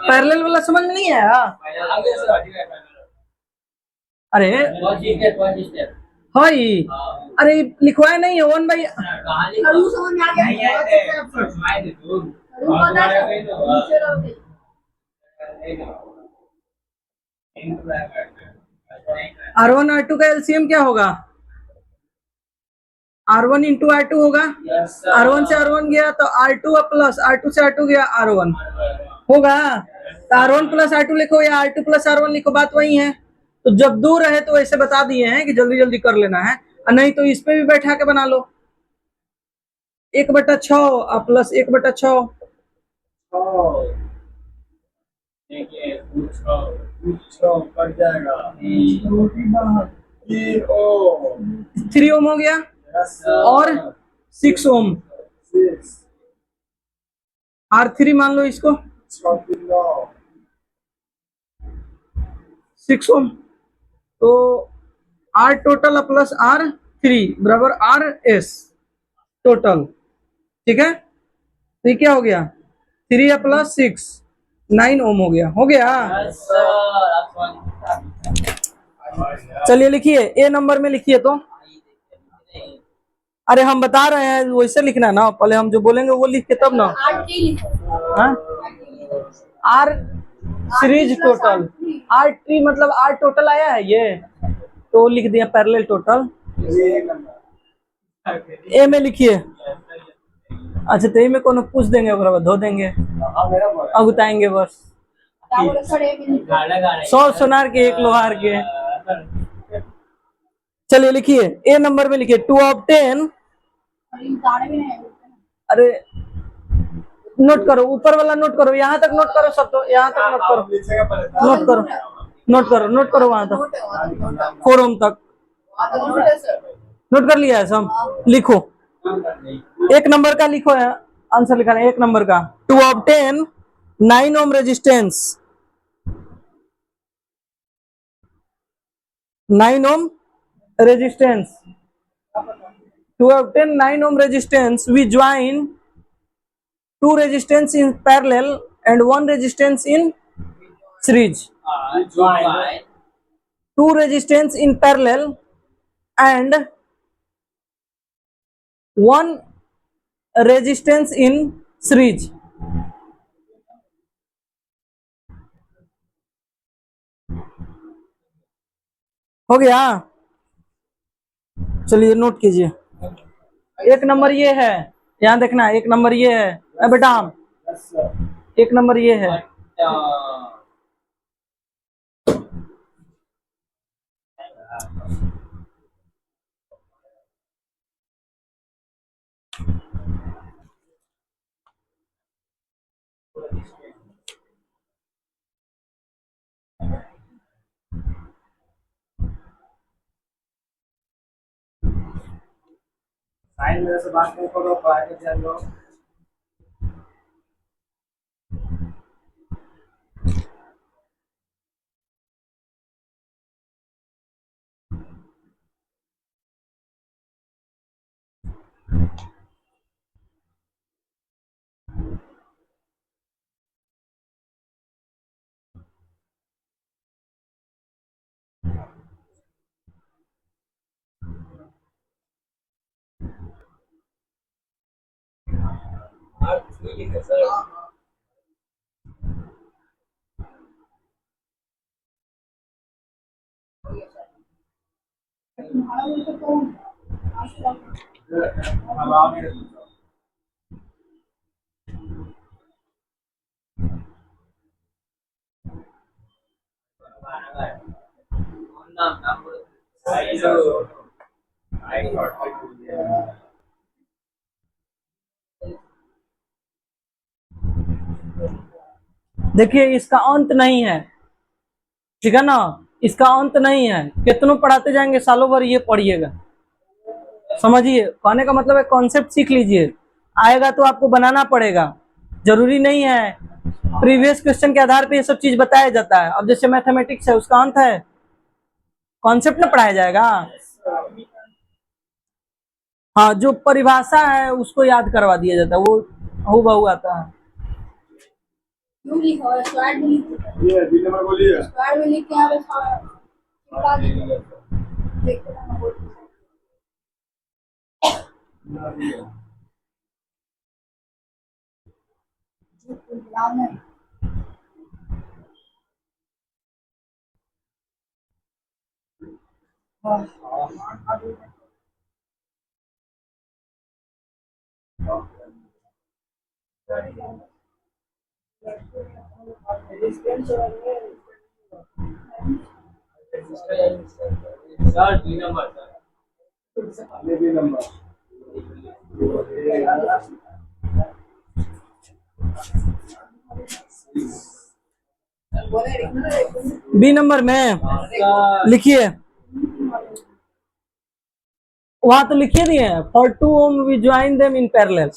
पैरेलल वाला समझ में नहीं आया। अरे हाई, अरे लिखवाया नहीं है 1/। करू समझ में आ गया करू पता है नीचे रहोगे R1 R2 का एलसीएम क्या होगा, R1 इंटू R2 होगा। R1 से R1 गया तो R2 प्लस R2 से R2 गया R1 होगा। तो R1 प्लस R2 लिखो या R2 प्लस R1 लिखो, बात वही है। तो जब दूर है तो ऐसे बता दिए हैं कि जल्दी जल्दी कर लेना है, और नहीं तो इस पे भी बैठा के बना लो। 1/6 प्लस 1/6 देखिए कुछ कट जाएगा 3 ओम हो गया और 6 ओम R3 मान लो इसको 6 ओम। तो R टोटल प्लस R3 बराबर RS टोटल, ठीक है। तो ये क्या हो गया 3 प्लस 6 9 ओम हो गया। चलिए लिखिए ए नंबर में लिखिए। तो अरे हम बता रहे हैं वैसे लिखना है ना, पहले हम जो बोलेंगे वो लिख के तब ना। हाँ? आर सीरीज टोटल R3 मतलब R टोटल आया है ये, तो लिख दिया पैरेलल टोटल। ए में लिखिए। अच्छा तो ए में कोनो पूछ देंगे ओकरा बाद धो देंगे, अगुताएंगे बस। 100 सोनार के 1 लोहार के। चलिए लिखिए ए नंबर में लिखिए टू ऑब्टेन। अरे नोट करो, ऊपर वाला नोट करो, यहाँ तक नोट करो सब। तो यहाँ तक नोट करो, नोट करो वहां तक 4 ओम तक नोट कर लिया है सब। लिखो 1 नंबर का लिखो है, आंसर लिखा है 1 नंबर का। To obtain 9 ohm resistance, 9 ohm resistance. To obtain 9 ohm resistance, we join 2 resistance in parallel and 1 resistance in series. 2 resistance in parallel and 1 resistance in series. हो गया। चलिए नोट कीजिए 1 नंबर ये है, यहाँ देखना 1 नंबर ये है बेटा, 1 नंबर ये है। साइन मेरे से बात नहीं करो, प्राइवेट जान लो। अब आगे नाम नाम बोलो। देखिए इसका अंत नहीं है, ठीक है ना, इसका अंत नहीं है, कितनों पढ़ाते जाएंगे सालों भर ये पढ़िएगा। समझिए, कहने का मतलब है कॉन्सेप्ट सीख लीजिए, आएगा तो आपको बनाना पड़ेगा, जरूरी नहीं है प्रीवियस क्वेश्चन के आधार पे ये सब चीज बताया जाता है। अब जैसे मैथमेटिक्स है, उसका अंत है, कॉन्सेप्ट ना पढ़ाया जाएगा। हाँ, जो परिभाषा है उसको याद करवा दिया जाता है, वो हूबहू आता है। क्यों लिखा है स्क्वायर में लिख ये बी नंबर बोलिए। स्क्वायर में लिख के यहाँ पे चिपका दीजिए। देखते रहना बोल लाओ नहीं। Sir B number sir. ये बी नंबर। बी नंबर में लिखिए, वहां तो लिखिए दिए हैं, for 2 ohm we join them in parallel.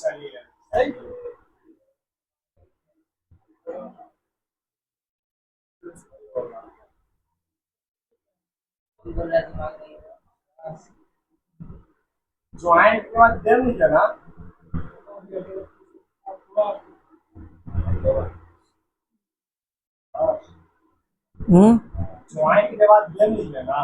Joint के बाद देम लिखा ना। ज्वाइंट के बाद देम लिखा ना।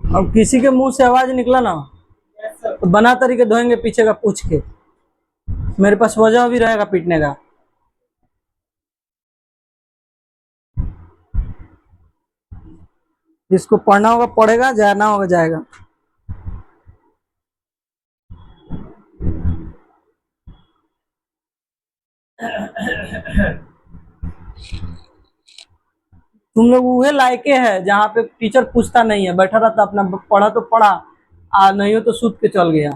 अब किसी के मुंह से आवाज निकला ना तो बना तरीके धोएंगे पीछे का पूछ के, मेरे पास वजह भी रहेगा पीटने का। जिसको पढ़ना होगा पढ़ेगा, जाना होगा जाएगा। तुम लोग वह लायके है जहाँ पे टीचर पूछता नहीं है, बैठा रहता अपना, पढ़ा तो पढ़ा, नहीं हो तो सूत के चल गया,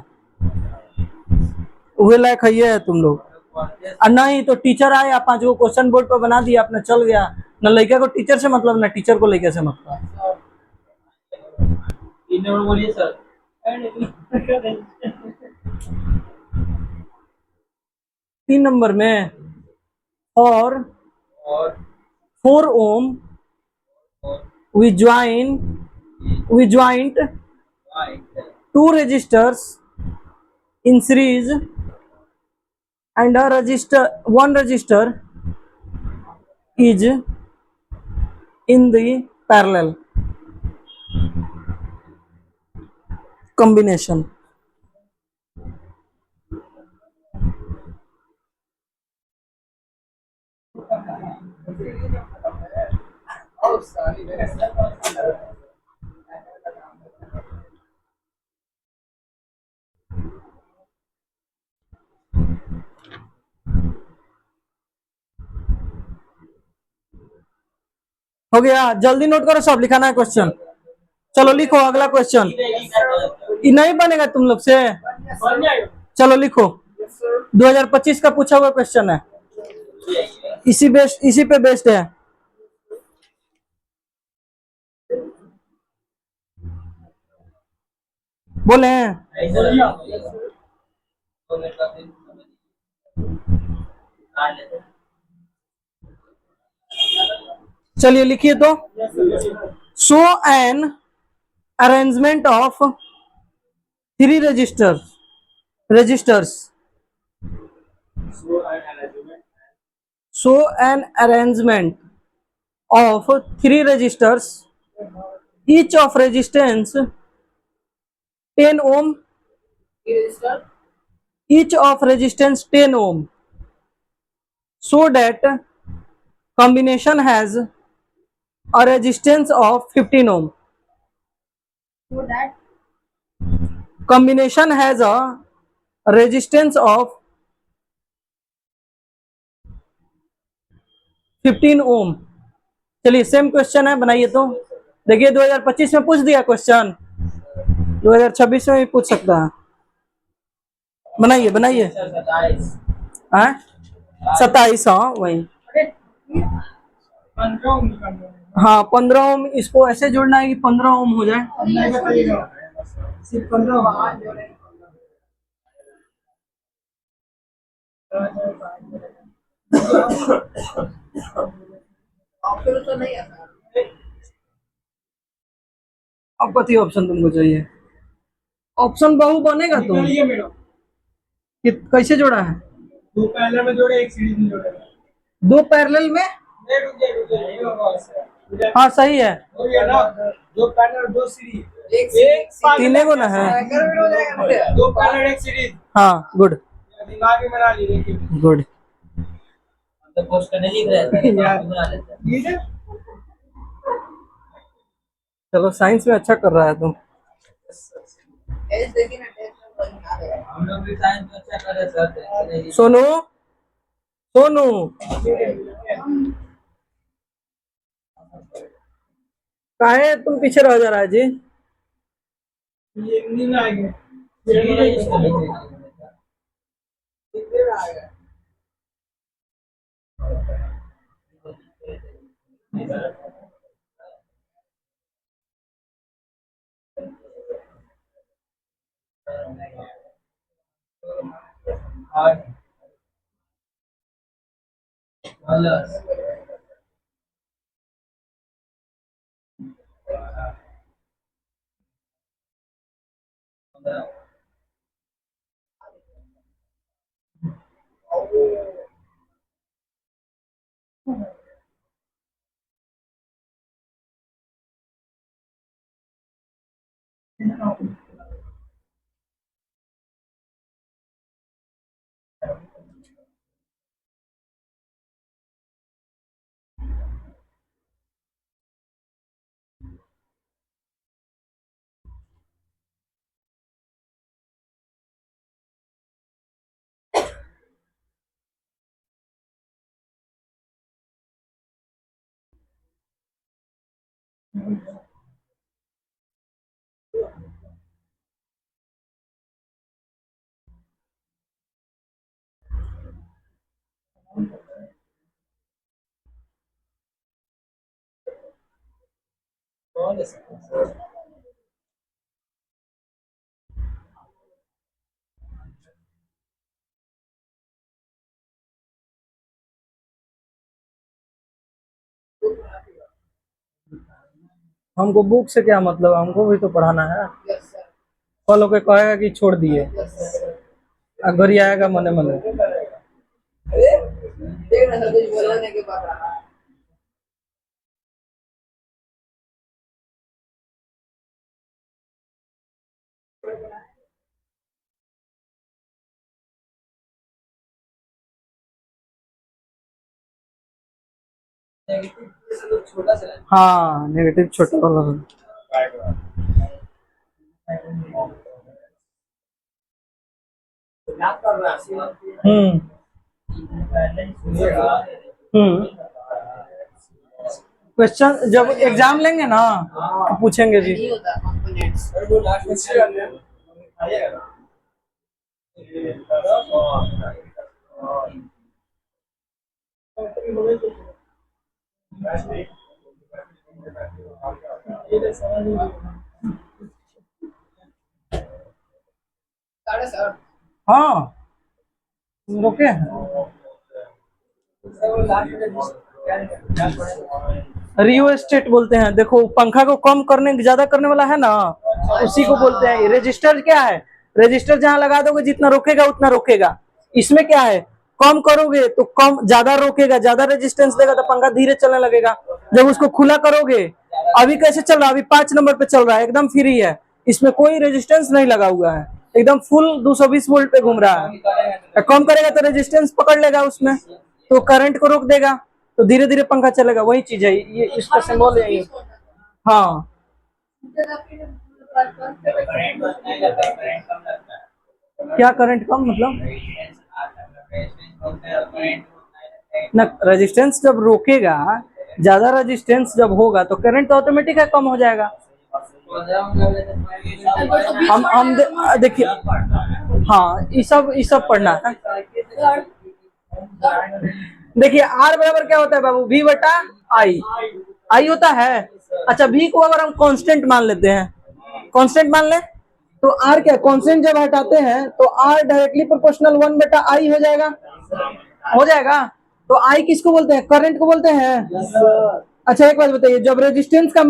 वह लायक है तुम लोग। और नहीं तो टीचर आया 5 गो क्वेश्चन बोर्ड पर बना दिया, अपना चल गया, न लड़का को टीचर से मतलब, न टीचर को लड़के से मतलब। 3 नंबर बोलिए सर। 3 नंबर में और और 4 ohm we joined 2 resistors in series and one resistor is in the parallel combination। हो गया, जल्दी नोट करो, सब लिखाना है क्वेश्चन। चलो लिखो अगला क्वेश्चन, ये नहीं बनेगा तुम लोग से। चलो लिखो, 2025 का पूछा हुआ क्वेश्चन है, इसी पे बेस्ड है। बोले हैं चलिए लिखिए तो, Yes, sir. Yes, sir. Show an arrangement of three resistors show an arrangement of three resistors, each of resistance 10 ohm, each of resistance 10 ohm, so that combination has a resistance of 15 ohm. So that Combination has a resistance of 15 ohm. चलिए same question है, बनाइए तो। देखिए 2025 में पूछ दिया question, 2026 में भी पूछ सकता है। बनाइए बनाइए। 27, हाँ वही। 15 ओम निकालना है। हाँ 15 ओम, इसको ऐसे जोड़ना है कि 15 ओम हो जाए। सिर्फ 15 ओम। ऑप्शन तो नहीं है सर। अब कथी ऑप्शन तुमको चाहिए? ऑप्शन बहु बनेगा तो निकालिए मैडम। कैसे जोड़ा है? दो पैरेलल में जोड़े, एक सीरीज में जोड़े। दो पैरेलल में, रुक जाइए, नहीं होगा ऐसे। हाँ सही है। हो गया ना, दो पैरेलल दो सीरीज, एक तीन को ना है। हो जाएगा। दो पैरेलल एक सीरीज। हाँ गुड दिमाग में बना लीजिए। गुड। तो पोस्ट करने लिख रहे थे, बना लेते हैं। ठीक है। चलो साइंस में अच्छा कर रहा है तुम। टेस्ट देखिए ना, टेस्ट में कोई ना आएगा। हम लोग भी साइंस में अच्छा कर रहे सर। सोनू सोनू काहे तुम पीछे रह जा रहा है जी? ये नींद आ गई। कितने में आएगा? हमको बुक से क्या मतलब, हमको भी तो पढ़ाना है। Yes sir. कल होके कहेगा कि छोड़ दिए, अगर आएगा मने मने। देख ना सर, कुछ बोलने के बाद रहा। छोटा सा हाँ नेगेटिव छोटा वाला। याद कर रहा है। हम्म क्वेश्चन जब एग्जाम लेंगे ना तो पूछेंगे जी। नहीं होता कंपोनेंट्स। वो लास्ट में से आने आएगा। साढ़े सर। हाँ रुके हैं। रियोस्टेट बोलते हैं। देखो पंखा को कम करने ज्यादा करने वाला है ना, उसी को बोलते हैं। रजिस्टर क्या है? रजिस्टर जहां लगा दोगे जितना रोकेगा उतना रोकेगा। इसमें क्या है, कम करोगे तो कम ज्यादा रोकेगा, ज्यादा रेजिस्टेंस देगा तो पंखा धीरे चलने लगेगा। जब उसको खुला करोगे, अभी कैसे चल रहा है, अभी 5 नंबर पे चल रहा है, एकदम फ्री है, इसमें कोई रेजिस्टेंस नहीं लगा हुआ है, एकदम फुल 220 वोल्ट पे घूम रहा है। कम करेगा तो रेजिस्टेंस पकड़ लेगा उसमें, तो करंट को रोक देगा, तो धीरे धीरे पंखा चलेगा। वही चीज है ये, इसका सिंबल है ये। हाँ करंट उतना ही लगता है, करंट कम लगता है। क्या करंट कम मतलब? रेजिस्टेंस बोलते हैं, करंट उतना ही लगता है। ना, रेजिस्टेंस जब रोकेगा, ज्यादा रेजिस्टेंस जब होगा तो करंट तो ऑटोमेटिक है कम हो जाएगा। देखिए, हाँ ये सब पढ़ना है। देखिए आर बराबर क्या होता है बाबू, V बटा आई। आई होता है। अच्छा V को अगर हम कांस्टेंट मान लेते हैं, कांस्टेंट मान ले, तो आर क्या, कांस्टेंट जब हटाते हैं तो आर डायरेक्टली प्रोपोर्शनल 1 बटा आई हो जाएगा, हो जाएगा। तो आई किसको बोलते हैं, करंट को बोलते हैं। अच्छा एक बात बताइए, जब रेजिस्टेंस का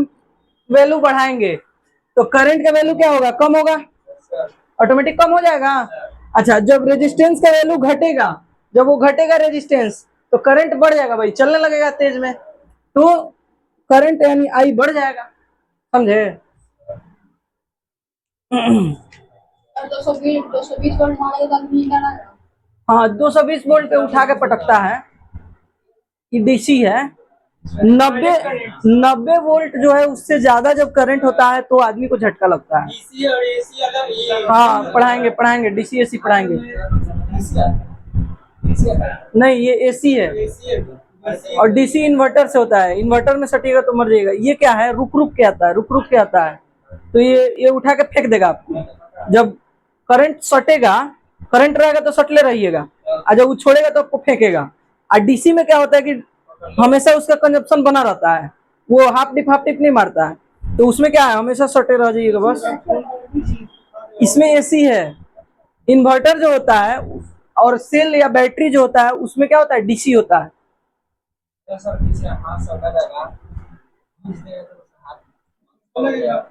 वैल्यू बढ़ाएंगे तो करंट का वैल्यू क्या होगा, कम होगा, ऑटोमेटिक कम हो जाएगा। अच्छा जब रेजिस्टेंस का वैल्यू घटेगा, जब वो घटेगा रेजिस्टेंस, तो करंट बढ़ जाएगा भाई, चलने लगेगा तेज में, तो करंट यानी आई बढ़ जाएगा, समझे? 220 वोल्ट मारेगा तो आदमी क्या ना। हाँ 220 वोल्ट पे उठा के पटकता है, ये डीसी है। 90 वोल्ट जो है उससे ज्यादा जब करंट होता है तो आदमी को झटका लगता है। डीसी और एसी अलग ही है। हाँ पढ़ाएंगे डीसी एसी पढ़ाएंगे। नहीं ये एसी है, एसी है। और डीसी इन्वर्टर से होता है, इन्वर्टर में सटिएगा तो मर जाएगा। ये क्या है, रुक रुक के आता है, रुक रुक के आता है, तो ये उठा के फेंक देगा आपको। जब करंट सटेगा, करंट रहेगा तो सटले रहिएगा, और जब वो छोड़ेगा तो आपको फेंकेगा। और डीसी में क्या होता है कि हमेशा उसका कंजप्शन बना रहता है, वो हाफ डिप नहीं मारता है, तो उसमें क्या है, हमेशा सटे रह जाइएगा बस। इसमें एसी है। इन्वर्टर जो होता है और सेल या बैटरी जो होता है उसमें क्या होता है, डीसी होता है।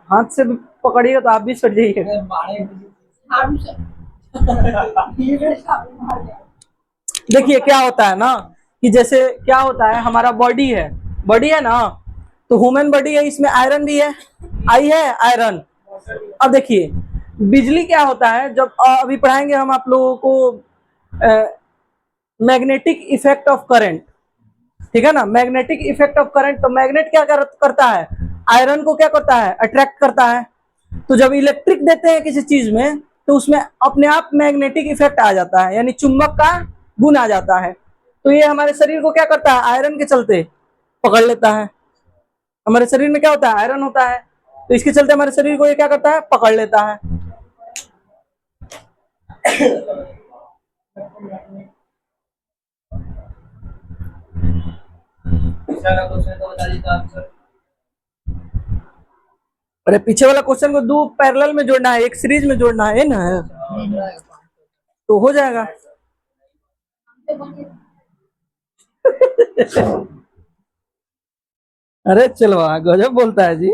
हाथ से भी पकड़िएगा तो आप भी सट जाइएगा। झाड़ू से देखिए क्या होता है ना, कि जैसे क्या होता है, हमारा बॉडी है ना, तो ह्यूमन बॉडी है, इसमें आयरन भी है, आई है आयरन। अब देखिए बिजली क्या होता है, जब अभी पढ़ाएंगे हम आप लोगों को मैग्नेटिक इफेक्ट ऑफ करंट, ठीक है ना, मैग्नेटिक इफेक्ट ऑफ करंट। तो मैग्नेट क्या करता है, आयरन को क्या करता है, अट्रैक्ट करता है। तो जब इलेक्ट्रिक देते हैं किसी चीज में तो उसमें अपने आप मैग्नेटिक इफेक्ट आ जाता है, यानी चुंबक का गुण आ जाता है। तो ये हमारे शरीर को क्या करता है, आयरन के चलते पकड़ लेता है। हमारे शरीर में क्या होता है, आयरन होता है, तो इसके चलते हमारे शरीर को ये क्या करता है, पकड़ लेता है। अरे पीछे वाला क्वेश्चन को दो पैरेलल में जोड़ना है, एक सीरीज में जोड़ना है ना, तो हो जाएगा। अरे चलो गजब बोलता है जी।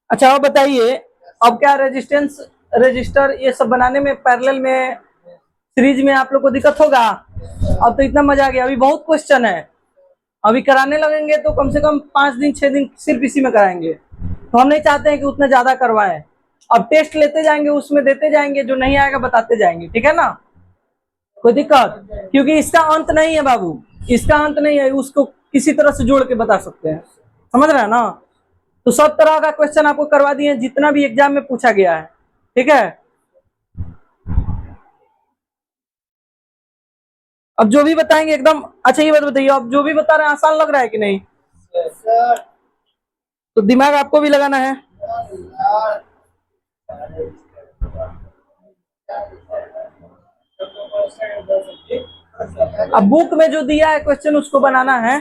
अच्छा अब बताइए, अब क्या रेजिस्टेंस रजिस्टर ये सब बनाने में, पैरेलल में, सीरीज में आप लोग को दिक्कत होगा? अब तो इतना मजा आ गया, अभी बहुत क्वेश्चन है, अभी कराने लगेंगे तो कम से कम 5 दिन 6 दिन सिर्फ इसी में कराएंगे। तो हम नहीं चाहते हैं कि उतना ज्यादा करवाएं। अब टेस्ट लेते जाएंगे, उसमें देते जाएंगे, जो नहीं आएगा बताते जाएंगे, ठीक है ना, कोई दिक्कत? क्योंकि इसका अंत नहीं है बाबू, इसका अंत नहीं है, उसको किसी तरह से जोड़ के बता सकते हैं, समझ रहे हैं ना। तो सब तरह का क्वेश्चन आपको करवा दिए, जितना भी एग्जाम में पूछा गया है, ठीक है। अब जो भी बताएंगे एकदम, अच्छा ये बात बताइए, अब जो भी बता रहे हैं आसान लग रहा है कि नहीं? तो दिमाग आपको भी लगाना है। अब बुक में जो दिया है क्वेश्चन उसको बनाना है।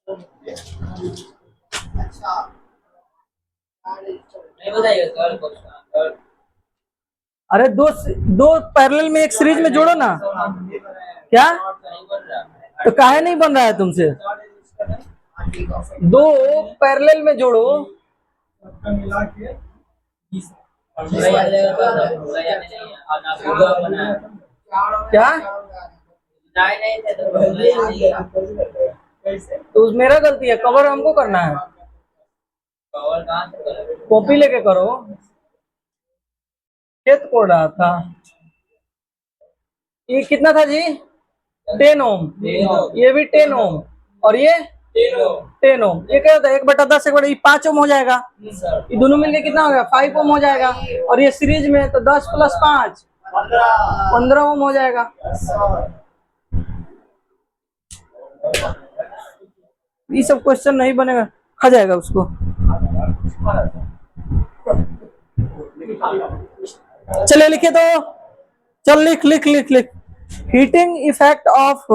अच्छा नहीं बताइए थर्ड क्वेश्चन थर्ड अरे दो पैरेलल में एक सीरीज में जोड़ो ना। क्या नहीं बन रहा है तो काहे नहीं बन रहा है तुमसे? ठीक है दो पैरेलल में जोड़ो। सबका मिला के 20 पूरा याद रहेगा तो पूरा याद नहीं है और ना पूरा बना है क्या? नहीं नहीं थे तो पूरा याद नहीं है कैसे तो मेरा गलती है, कवर हमको करना है। कवर कहाँ से करें कॉपी लेके करो। खेत कोड रहा था। ये कितना था जी? 10 ओम। 10 ओम। ये भी 10 ओम और ये तेलो 10 ओम। ये क्या होता है? 1/10 1/, ये 5 ओम हो जाएगा। सर ये दोनों मिलके कितना हो गया? 5 ओम हो जाएगा। और ये सीरीज में तो 10 + 5 15 ओम हो जाएगा। ये सब क्वेश्चन नहीं बनेगा, खा जाएगा उसको। चले लिखे तो, चल लिख लिख लिख लिख। Heating effect of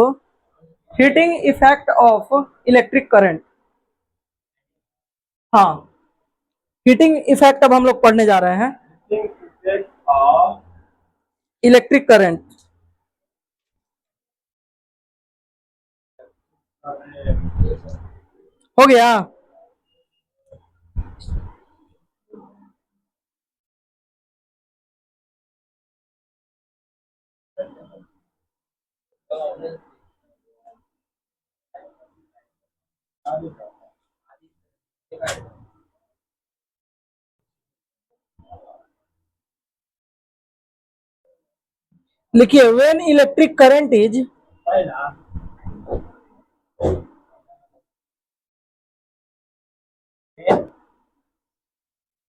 electric current. हाँ, हीटिंग इफेक्ट अब हम लोग पढ़ने जा रहे हैं। इलेक्ट्रिक करंट हो गया। लिखिए, when electric current is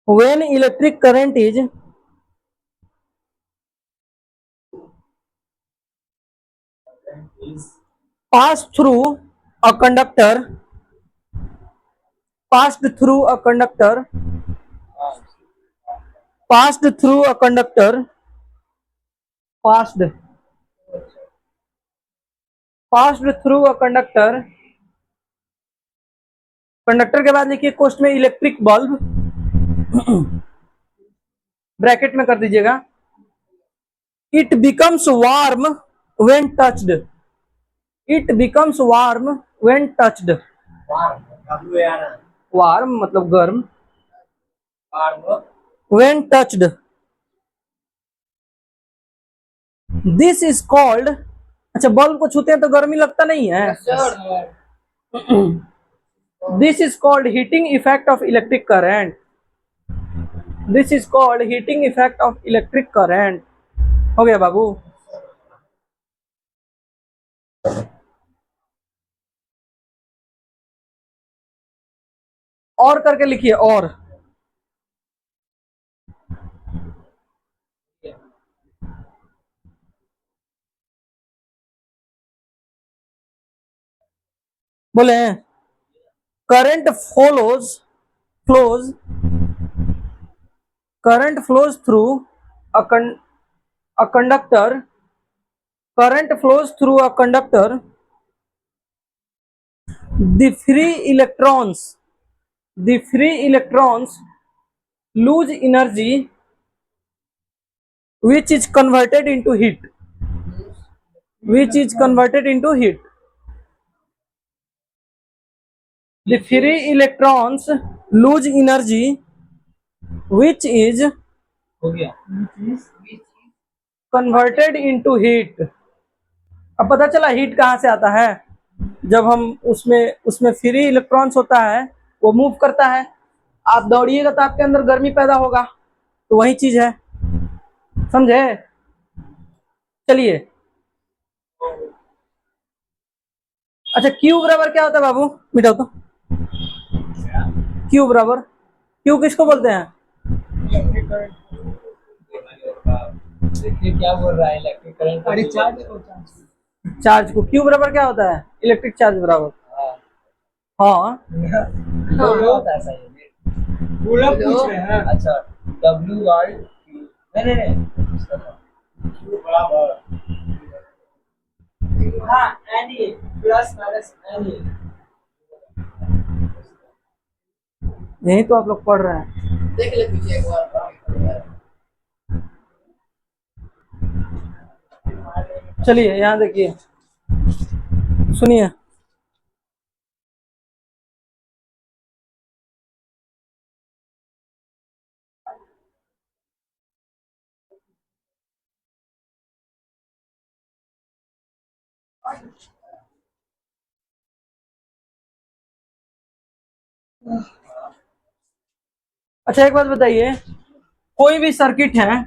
when electric current is passed through a conductor passed through a conductor passed through a conductor passed passed through a conductor conductor के बाद लिखिए कोष्ट में इलेक्ट्रिक बल्ब, ब्रैकेट में कर दीजिएगा। It becomes warm when touched. It becomes warm when touched. Warm मतलब गर्म। When touched, this is called. अच्छा, बल्ब को छूते हैं तो गर्मी लगता नहीं है। This is called heating effect of electric current. This is called heating effect of electric current. हो गया बाबू। और करके लिखिए। और बोले current flows current flows through a conductor. Current flows through a conductor. The free electrons lose energy which is converted into heat. The free electrons lose energy which is हो गया converted into heat. अब पता चला heat कहाँ से आता है? जब हम उसमें फ्री इलेक्ट्रॉन्स होता है, वो मूव करता है। आप दौड़िएगा तो आपके अंदर गर्मी पैदा होगा, तो वही चीज है। समझे? चलिए। अच्छा, क्यू बराबर क्या होता है बाबू? मिटाओ तो। क्यू बराबर, क्यू किसको बोलते हैं? देखिए क्या बोल रहा है इलेक्ट्रिक करंट अरे चार्ज को चार्ज को। क्यू बराबर क्या होता है? इलेक्ट्रिक चार्ज बराबर। हाँ, होता है सही पूरा पूछ रहे हैं। अच्छा W/Q नहीं हाँ एनी प्लस माइनस एनी यही तो आप लोग पढ़ रहे हैं। देख ले पीछे एक बार। चलिए यहाँ देखिए, सुनिए। अच्छा एक बात बताइए, कोई भी सर्किट है,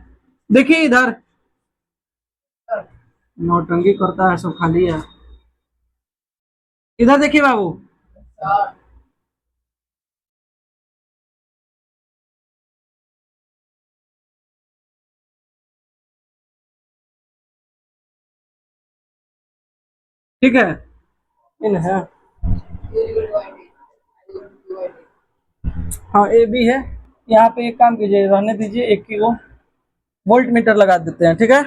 देखिए इधर, नौटंकी करता है सब खाली है। इधर देखिए बाबू, ठीक है, इन है, हाँ ए बी है। यहाँ पे एक काम कीजिए, रहने दीजिए, एक की वो वोल्ट मीटर लगा देते हैं, ठीक है,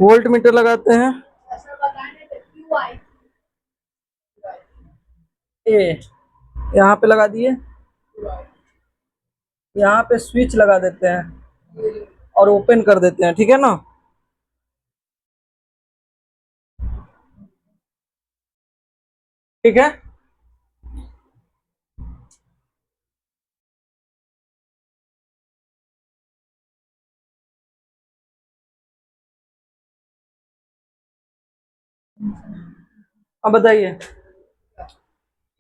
वोल्ट मीटर लगाते हैं। ऐसा बताने तो क्यों आई। ए यहाँ पे लगा दिए, यहाँ पे स्विच लगा देते हैं और ओपन कर देते हैं, ठीक है ना। ठीक है, अब बताइए,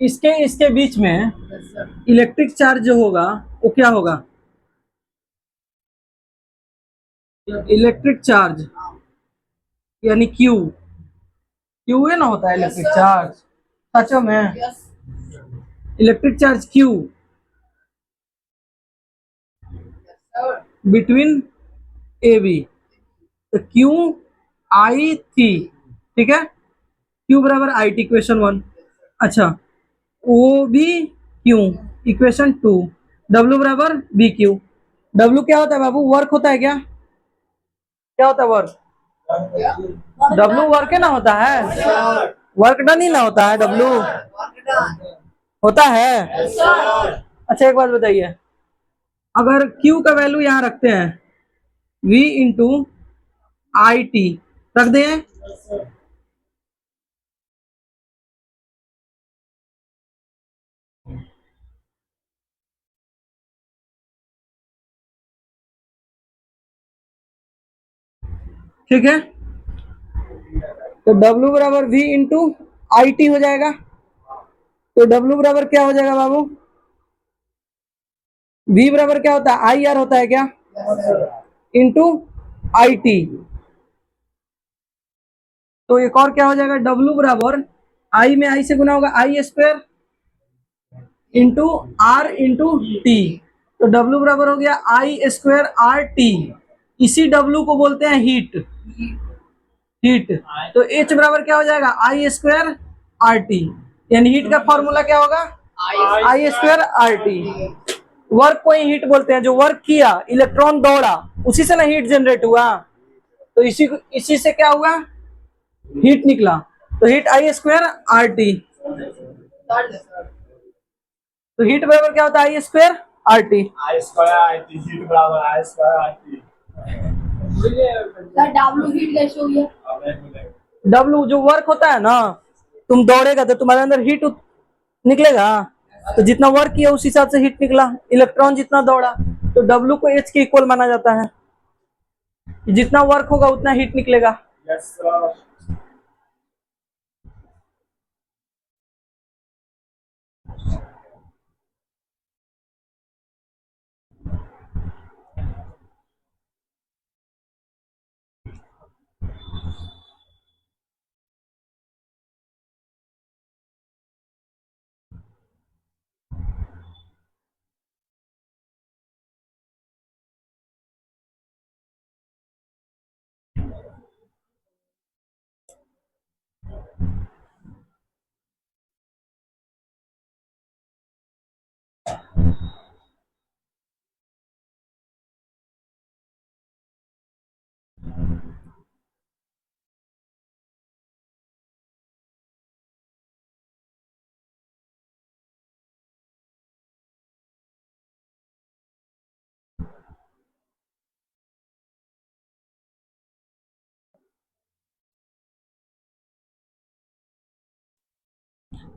इसके इसके बीच में इलेक्ट्रिक चार्ज जो होगा वो क्या होगा? इलेक्ट्रिक चार्ज यानी क्यू, क्यू है ना, होता है इलेक्ट्रिक चार्ज, सचो में yes electric charge Q sir. Between A B, तो क्यू आई थी, ठीक है, क्यू बराबर आई टी, इक्वेशन 1। अच्छा, ओ बी क्यू, इक्वेशन 2। डब्ल्यू बराबर बी क्यू। डब्ल्यू क्या होता है बाबू, वर्क होता है क्या? क्या होता है वर्क? डब्ल्यू वर्क है ना, होता है, वर्क डन ही ना होता है डब्ल्यू, होता है। अच्छा एक बात बताइए, अगर Q का वैल्यू यहाँ रखते हैं V इंटू आई टी, रख दें, ठीक है, तो W बराबर V इंटू आई टी हो जाएगा। तो W बराबर क्या हो जाएगा बाबू? V बराबर क्या होता है, आई आर होता है क्या, इंटू आई टी। तो एक और क्या हो जाएगा, W बराबर आई में आई से गुना होगा I square into R into T. तो W बराबर हो गया आई स्क्वायर आर टी। इसी W को बोलते हैं हीट, हीट। तो H बराबर क्या हो जाएगा, आई स्क्वायर आर टी, यानी हीट का फॉर्मूला क्या होगा, I square R T. Work को ही हीट बोलते हैं, जो वर्क किया, इलेक्ट्रॉन दौड़ा, उसी से ना हीट जनरेट हुआ, तो इसी से क्या हुआ, हीट निकला। तो heat I square R T. तो हीट बराबर क्या होता है, I square R T. I square IT heat बराबर I square IT। Sir W heat कैसे हो गया। अब एक मिनट। डब्ल्यू जो वर्क होता है ना, तुम दौड़ेगा तो तुम्हारे अंदर हीट निकलेगा, तो जितना वर्क किया उस हिसाब से हीट निकला, इलेक्ट्रॉन जितना दौड़ा, तो डब्ल्यू को एच के इक्वल माना जाता है, जितना वर्क होगा उतना हीट निकलेगा। Yes sir।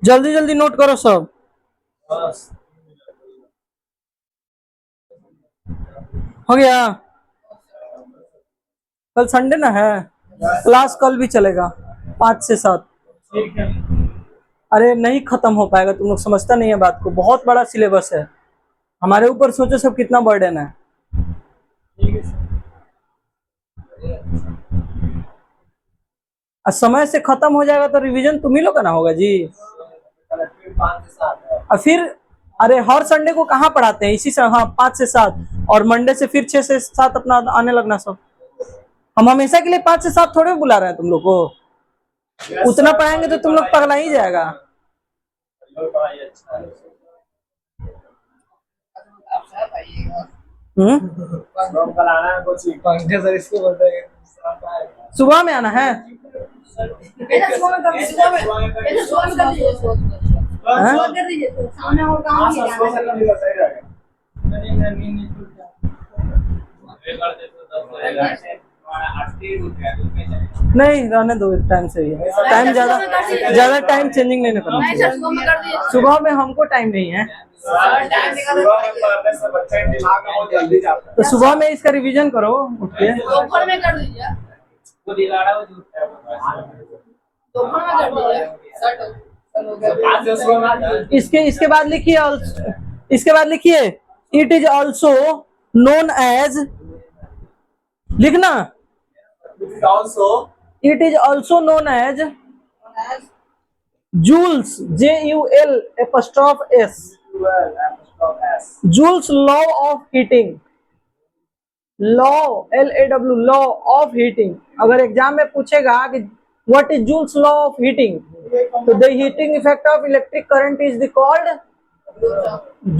जल्दी जल्दी नोट करो सब। हो गया। कल संडे ना है, क्लास कल भी चलेगा 5 से 7। अरे नहीं खत्म हो पाएगा, तुम लोग समझता नहीं है बात को, बहुत बड़ा सिलेबस है हमारे ऊपर। सोचो सब कितना बर्डन है। और समय से खत्म हो जाएगा तो रिवीजन तुम ही लोग का ना होगा जी। और फिर अरे हर संडे को कहाँ पढ़ाते हैं इसी से, हाँ 5 से 7, और मंडे से फिर 6 से 7 अपना आने लगना सब। हम हमेशा के लिए 5 से 7 थोड़े बुला रहे हैं तुम लोग को। उतना पढ़ाएंगे तो तुम लोग पगला ही जाएगा। पंकज सर इसको बोलते हैं सुबह में आना है। ऐसा सुबह में कर दीजिए, सुबह में ऐसा सुबह में कर दीजिए, सुबह कर दीजिए, सामने और काम नहीं नहीं रहने दो, टाइम सही है। टाइम ज्यादा टाइम चेंजिंग नहीं करना। नहीं सर, सुबह में कर दीजिए। सुबह में हमको टाइम नहीं है, तो सुबह में इसका रिवीजन करो उठ के। दोपहर में कर दीजिए, दोपहर में कर दीजिए। इसके बाद लिखिए, इसके बाद लिखिए it is also known as, लिखना it is also known as Joule's, JUL'(S), Joule's law of heating, law LAW, law of heating. अगर एग्जाम में पूछेगा कि what is Joule's law of heating, तो the heating effect of electric current is the called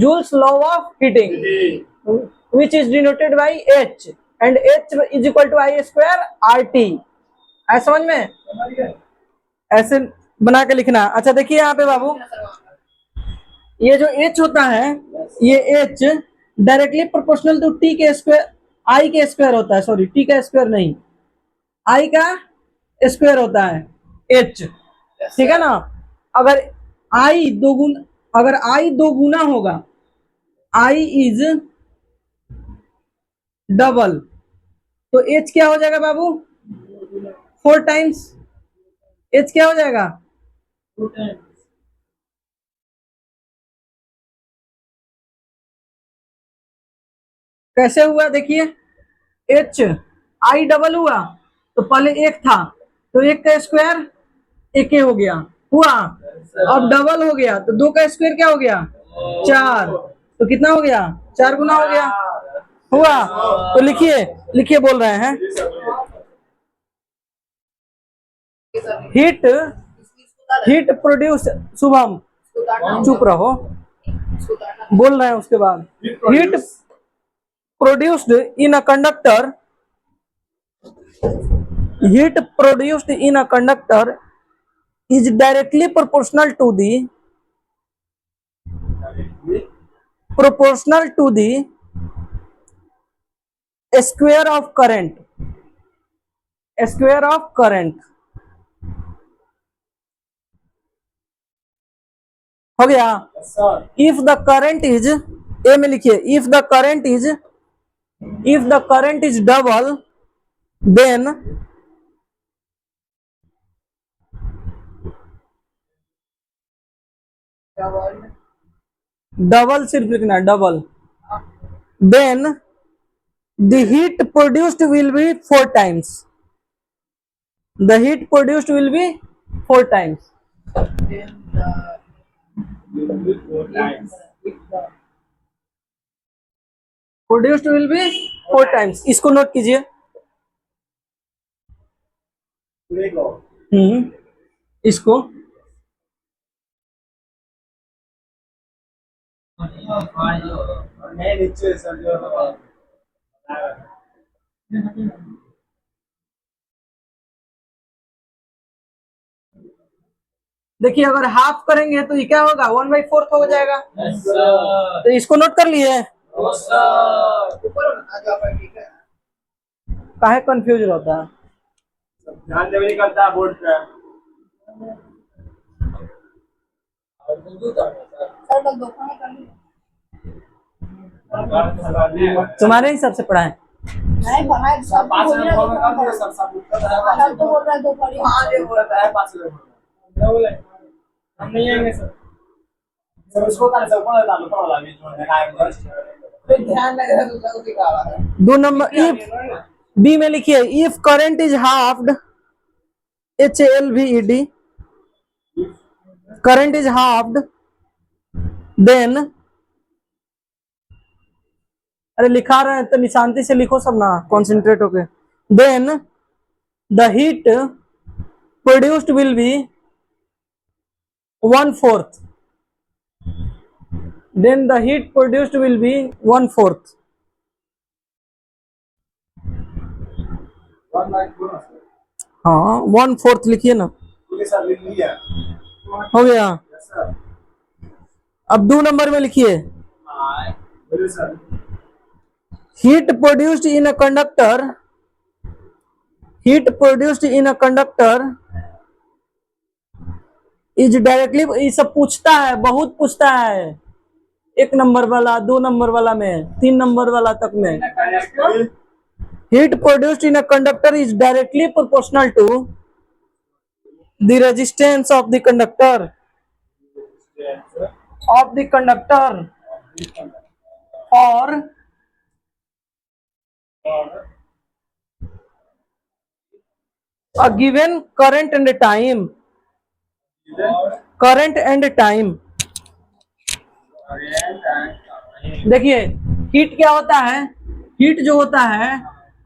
Joule's law of heating, which is denoted by H, and H is equal to I²RT। ऐसा समझ में, ऐसे बना के लिखना। अच्छा देखिए यहाँ पे बाबू, ये जो H होता है, ये H directly proportional to T के स्क्वायर, I के स्क्वायर होता है, सॉरी T का स्क्वायर नहीं, I का स्क्वायर होता है H, ठीक है ना। अगर I दो गुना होगा, I इज डबल, तो H क्या हो जाएगा बाबू, 4 टाइम्स। H क्या हो जाएगा, कैसे हुआ देखिए, H I डबल हुआ तो पहले 1 था, तो 1 का स्क्वायर 1 हो गया हुआ, अब डबल हो गया तो 2 का स्क्वायर क्या हो गया, 4, तो कितना हो गया, 4 गुना हो गया हुआ। तो लिखिए बोल रहे हैं, हीट प्रोड्यूस, शुभम चुप रहो, बोल रहे हैं उसके बाद, heat produced in a conductor, heat produced in a conductor is directly proportional to the square of current, हो गया। if the current is, ए में लिखिए, if the current is double, then double सिर्फ लिखना, double, then the heat produced will be 4 times, the heat produced will be 4 times, produced will be 4 times। इसको note कीजिए, इसको देखिए, अगर हाफ करेंगे तो ये क्या होगा, 1/4 हो जाएगा। तो इसको नोट कर लिए, काहे कंफ्यूज रहता है, ध्यान देवे नहीं करता बोर्ड पे। सर बस दो खाना कर लो। तुम्हारे हिसाब से पढ़ा है? नहीं पढ़ाई सब तो बोल रहा है सब तो बोल रहा है दो पढ़ी हम नहीं आएंगे सर। दो नंबर इफ बी में लिखिए if current is halved HALVED current is halved then अरे लिखा रहे हैं तो शांति से लिखो सब ना कॉन्सेंट्रेट होके then the heat produced will be 1/4 then the heat produced will be 1/4 हाँ 1/4 लिखिए ना हो गया। अब 2 नंबर में लिखिए heat produced in a conductor is directly ये सब पूछता है बहुत पूछता है 1 नंबर वाला 2 नंबर वाला में 3 नंबर वाला तक में heat produced in a conductor is directly proportional to the resistance of the conductor or a given current and time देखिए हीट क्या होता है हीट जो होता है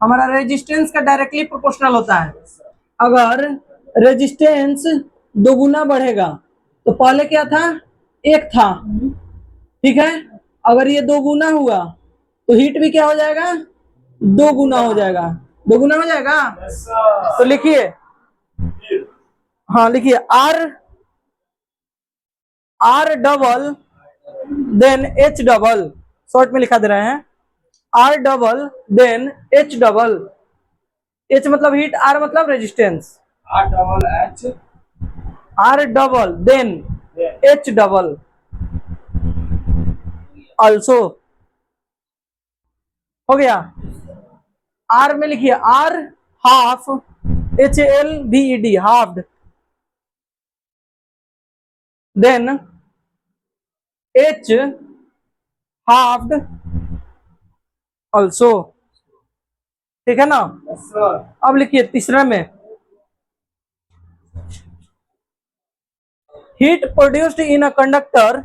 हमारा रेजिस्टेंस का डायरेक्टली प्रोपोर्शनल होता है। अगर रेजिस्टेंस दोगुना बढ़ेगा तो पहले क्या था 1 था ठीक है अगर ये 2 गुना हुआ तो हीट भी क्या हो जाएगा 2 गुना हो जाएगा 2 गुना हो जाएगा। तो लिखिए हाँ लिखिए R double then H double short में लिखा दे रहे हैं R double then H double H मतलब हीट R मतलब resistance R double then H double also हो गया। R में लिखिए R half HALVED halved then H halved also ठीक है ना। अब लिखिए तीसरा में heat produced in a conductor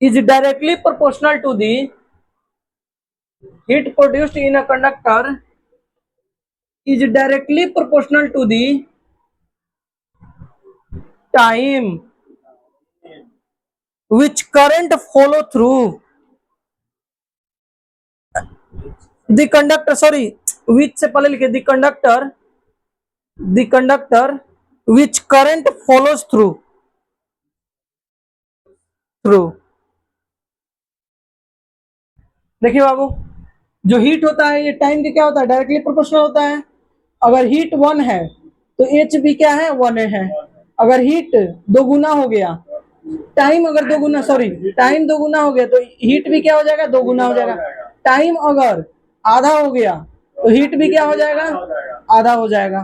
is directly proportional to the heat produced in a conductor is directly proportional to the time which current follow through the conductor sorry which से पहले लिखे the conductor which current follows through देखिए बाबू जो heat होता है ये time के क्या होता है डायरेक्टली प्रोपोर्शनल होता है। अगर हीट 1 है तो एच भी क्या है 1 है। अगर हीट 2 गुना हो गया टाइम अगर 2 गुना सॉरी टाइम 2 गुना हो गया तो हीट भी क्या हो जाएगा 2 गुना हो जाएगा। टाइम अगर आधा हो गया तो हीट भी क्या हो जाएगा आधा हो जाएगा।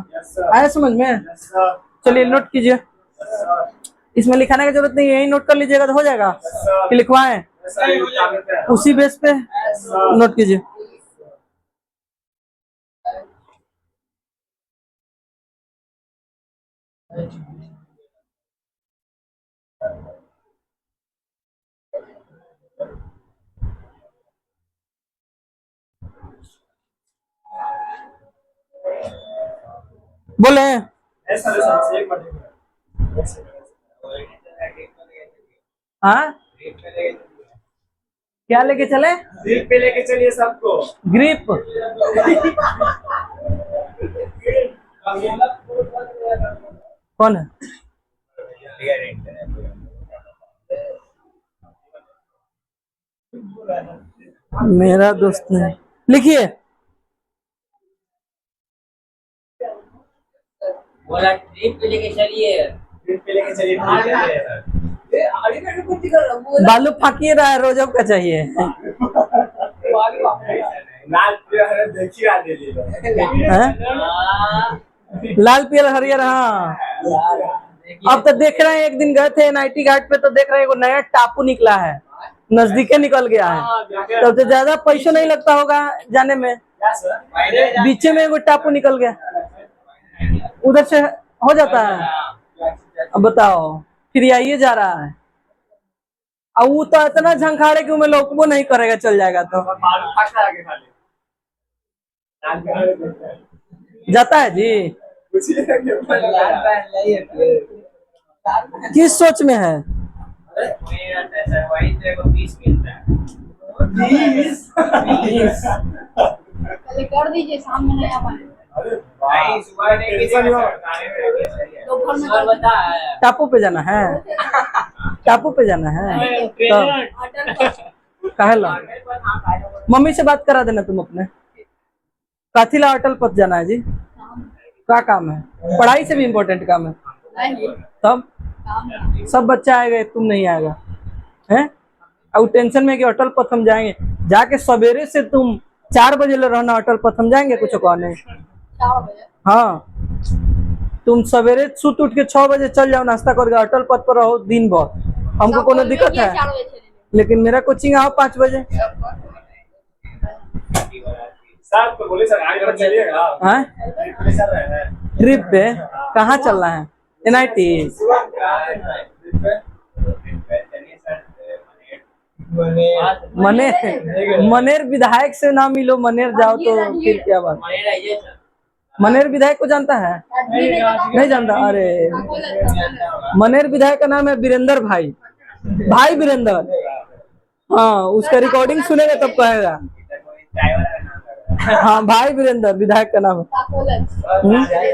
आया समझ में। चलिए नोट कीजिए इसमें लिखाने की जरूरत नहीं है यही नोट कर लीजिएगा तो हो जाएगा कि लिखवाएं उसी बेस पे नोट कीजिए। बोले हाँ क्या लेके चले ग्रिप पे लेके चलिए सबको ग्रिप कौन है मेरा दोस्त नहीं लिखिए बोला ट्रिप पे लेके चलिए, ट्रिप पे लेके चलिए, ठीक है। अरे मैं कुछ कर रहा हूँ बालू फाकिए रहा है, रोजब का चाहिए। लाल पियर देखिए आ दे हैं? लाल पियर हरियर, हाँ। अब तो देख रहे हैं, एक दिन गए थे NIT घाट पे तो देख रहे हैं वो नया टापू निकला है, नजदीके निकल गया है। तब तो ज्यादा पैसा नहीं लगता होगा जाने में, बीचे में वो टापू निकल गया, उधर से हो जाता है। अब बताओ, फिर आइए जा रहा है, अब वो तो इतना झंखाड़े कि मैं लोकबो नहीं करेगा, चल जाएगा तो जाता है जी। किस सोच में है? पहले कर दीजिए, शाम में नहीं आ पाएंगे। दोपहर में कर दीजिए। टापू पे जाना है, टापू पे जाना है तो अटल पर काहे ला? मम्मी से बात करा देना तुम अपने। काथी ला अटल पथ जाना है जी? शाम क्या काम है? पढ़ाई से भी इम्पोर्टेंट काम है नहीं तब। काम है। सब बच्चा आएगा, तुम नहीं आएगा हैं? और टेंशन में कि अटल पथ हम जाएंगे, जाके सवेरे से तुम 4 बजे ले रहना, अटल पथ हम जाएंगे कुछ कहने। 4 बजे हाँ, तुम सवेरे सुत उठ के 6 बजे चल जाओ, नाश्ता करके अटल पथ पर रहो दिन भर, हमको सब कोनो बोल रहे दिक्कत हैं है? 4 बजे चलेंगे। लेकिन मेरा कोचिंग आओ 5 बजे। सर तो बोले सर आगे बढ़ चलिएगा, हाँ, सर रहे हैं ट्रिप पे कहाँ चलना है? NIT मनेर, मनेर विधायक से ना मिलो, मनेर जाओ तो फिर क्या बात। मनेर विधायक को जानता है? नहीं जानता? अरे मनेर विधायक का नाम है वीरेंद्र भाई, भाई वीरेंद्र। हाँ, उसका रिकॉर्डिंग सुनेगा तब कहेगा। हाँ, भाई वीरेंद्र विधायक का नाम है।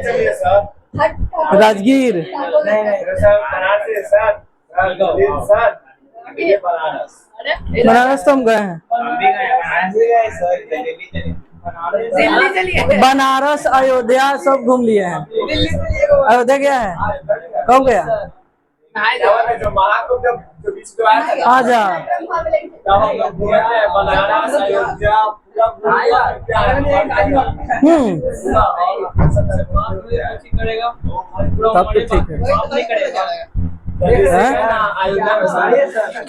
चलिए sir, Rajgir. Sir Banaras sir, ये बनारस बनारस तो हम गए हैं, हम भी गए सर, दिल्ली चलिए, दिल्ली चलिए। बनारस अयोध्या सब घूम लिए हैं। अयोध्या गया है? कब गया? जो महाकुंभ जो बीच में आया था, आ जा। तब हम लोग घूमे थे बनारस, अयोध्या, पूरा तब तो ठीक है।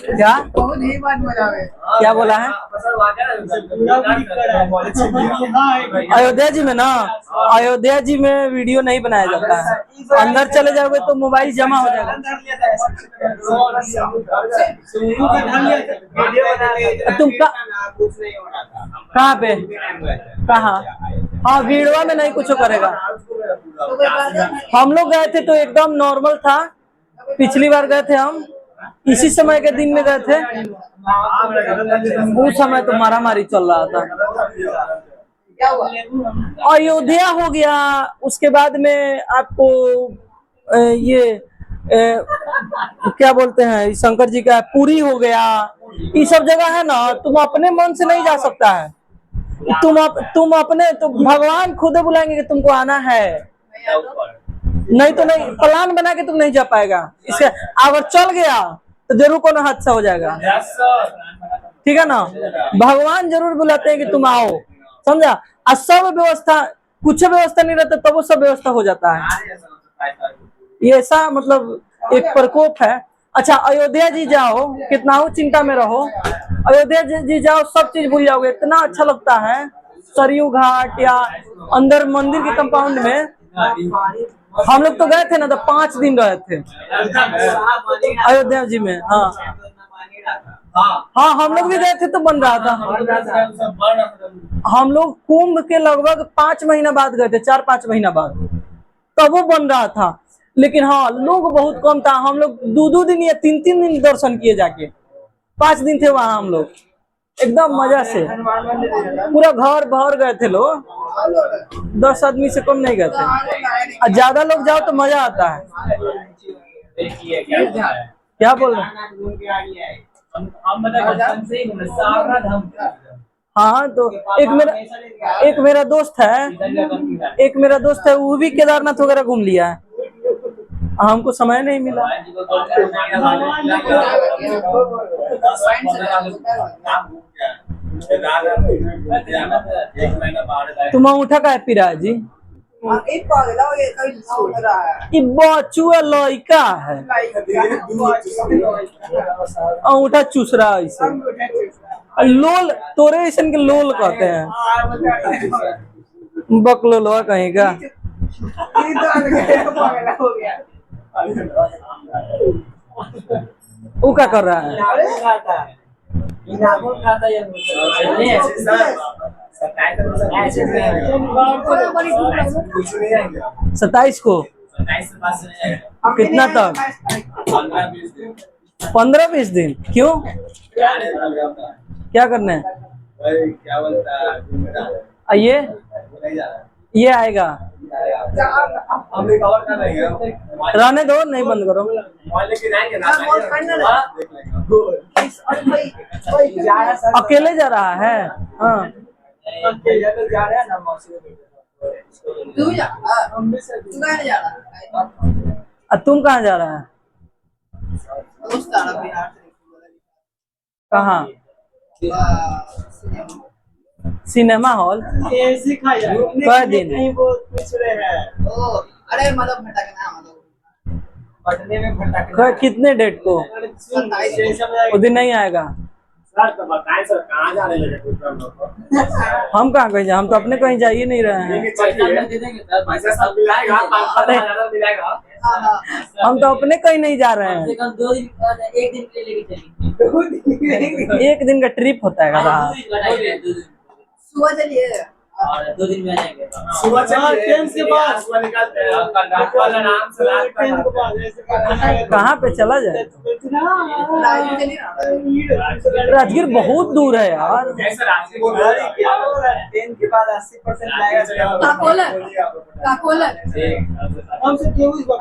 क्या क्या बोला है? अयोध्या जी में ना, अयोध्या जी में वीडियो नहीं बनाया जाता है, अंदर चले जाओगे तो मोबाइल जमा हो जाएगा। तुम कहाँ पे? कहाँ? हाँ, वीडियो में नहीं कुछ करेगा। हम लोग गए थे तो एकदम नॉर्मल था, पिछली बार गए थे हम इसी समय के दिन में गए थे, उस समय तो मारा मारी चल रहा था। अयोध्या हो गया, उसके बाद में आपको ये क्या बोलते हैं, शंकर जी का पुरी हो गया, ये सब जगह है ना, तुम अपने मन से नहीं जा सकता है। तुम अपने तो भगवान खुद बुलाएंगे कि तुमको आना है, नहीं तो नहीं, प्लान बना के तुम नहीं जा पाएगा। इसके अगर चल गया तो जरूर कोनो हादसा हो जाएगा, ठीक है ना? भगवान जरूर बुलाते हैं कि तुम आओ, समझा? और सब व्यवस्था, कुछ व्यवस्था नहीं रहता तब वो सब व्यवस्था हो जाता है। ये ऐसा मतलब एक प्रकोप है। अच्छा, अयोध्या जी जाओ, कितना हो चिंता में रहो, अयोध्या जी जाओ, सब चीज भूल जाओगे, इतना अच्छा लगता है। सरयू घाट या अंदर मंदिर के कंपाउंड में हम लोग तो गए थे ना, तो 5 दिन रहे थे अयोध्या जी में। हाँ हाँ, हम लोग भी गए थे तो बन रहा था। हम लोग कुंभ के लगभग 5 महीना बाद गए थे, 4-5 महीना बाद, तब वो बन रहा था। लेकिन हाँ, लोग बहुत कम था। हम लोग 2-2 दिन या 3-3 दिन दर्शन किए जाके, 5 दिन थे वहां हम लोग, एकदम मजा से पूरा घर भर गए थे लोग, 10 आदमी से कम नहीं गए थे। और ज्यादा लोग जाओ तो मजा आता है। क्या बोल रहे हैं? हम मतलब से सारनाथ हम हाँ तो एक मेरा दोस्त है वो भी केदारनाथ वगैरह घूम लिया है। हमको समय नहीं मिला। तुम अंगूठा का पी रहा है जी? ये बचुआ लड़का है, अंगूठा चूस रहा है इसे। लोल तोरे ऐसा के लोल कहते हैं, बकलोलवा कहीं का। वो क्या कर रहा है? सत्ताईस को कितना तक? 15-20 दिन। क्यों, क्या करना है? ये आएगा, रहने दो, नहीं बंद करो। अकेले जा रहा है? हाँ तुम कहाँ जा रहा है? कहाँ? Cinema hall? कई दिन? अरे मतलब भटकने में कितने डेट को? उस दिन नहीं आएगा। हम कहाँ कहीं जाए, हम तो अपने कहीं जा ही नहीं रहे हैं। हम तो अपने कहीं नहीं जा रहे हैं। 2 दिन 1 दिन के लिए लेके चलिए। 1 दिन का ट्रिप होता है का? सुबह चलिए और 2 दिन में आ जाएंगे। सुबह ट्रेन के बाद सुबह निकलते हैं, आराम से ट्रेन के बाद कहाँ पे चला जाए? राजगीर बहुत दूर है यार। ट्रेन के बाद 80% जाएगा। हमसे क्यों इस बात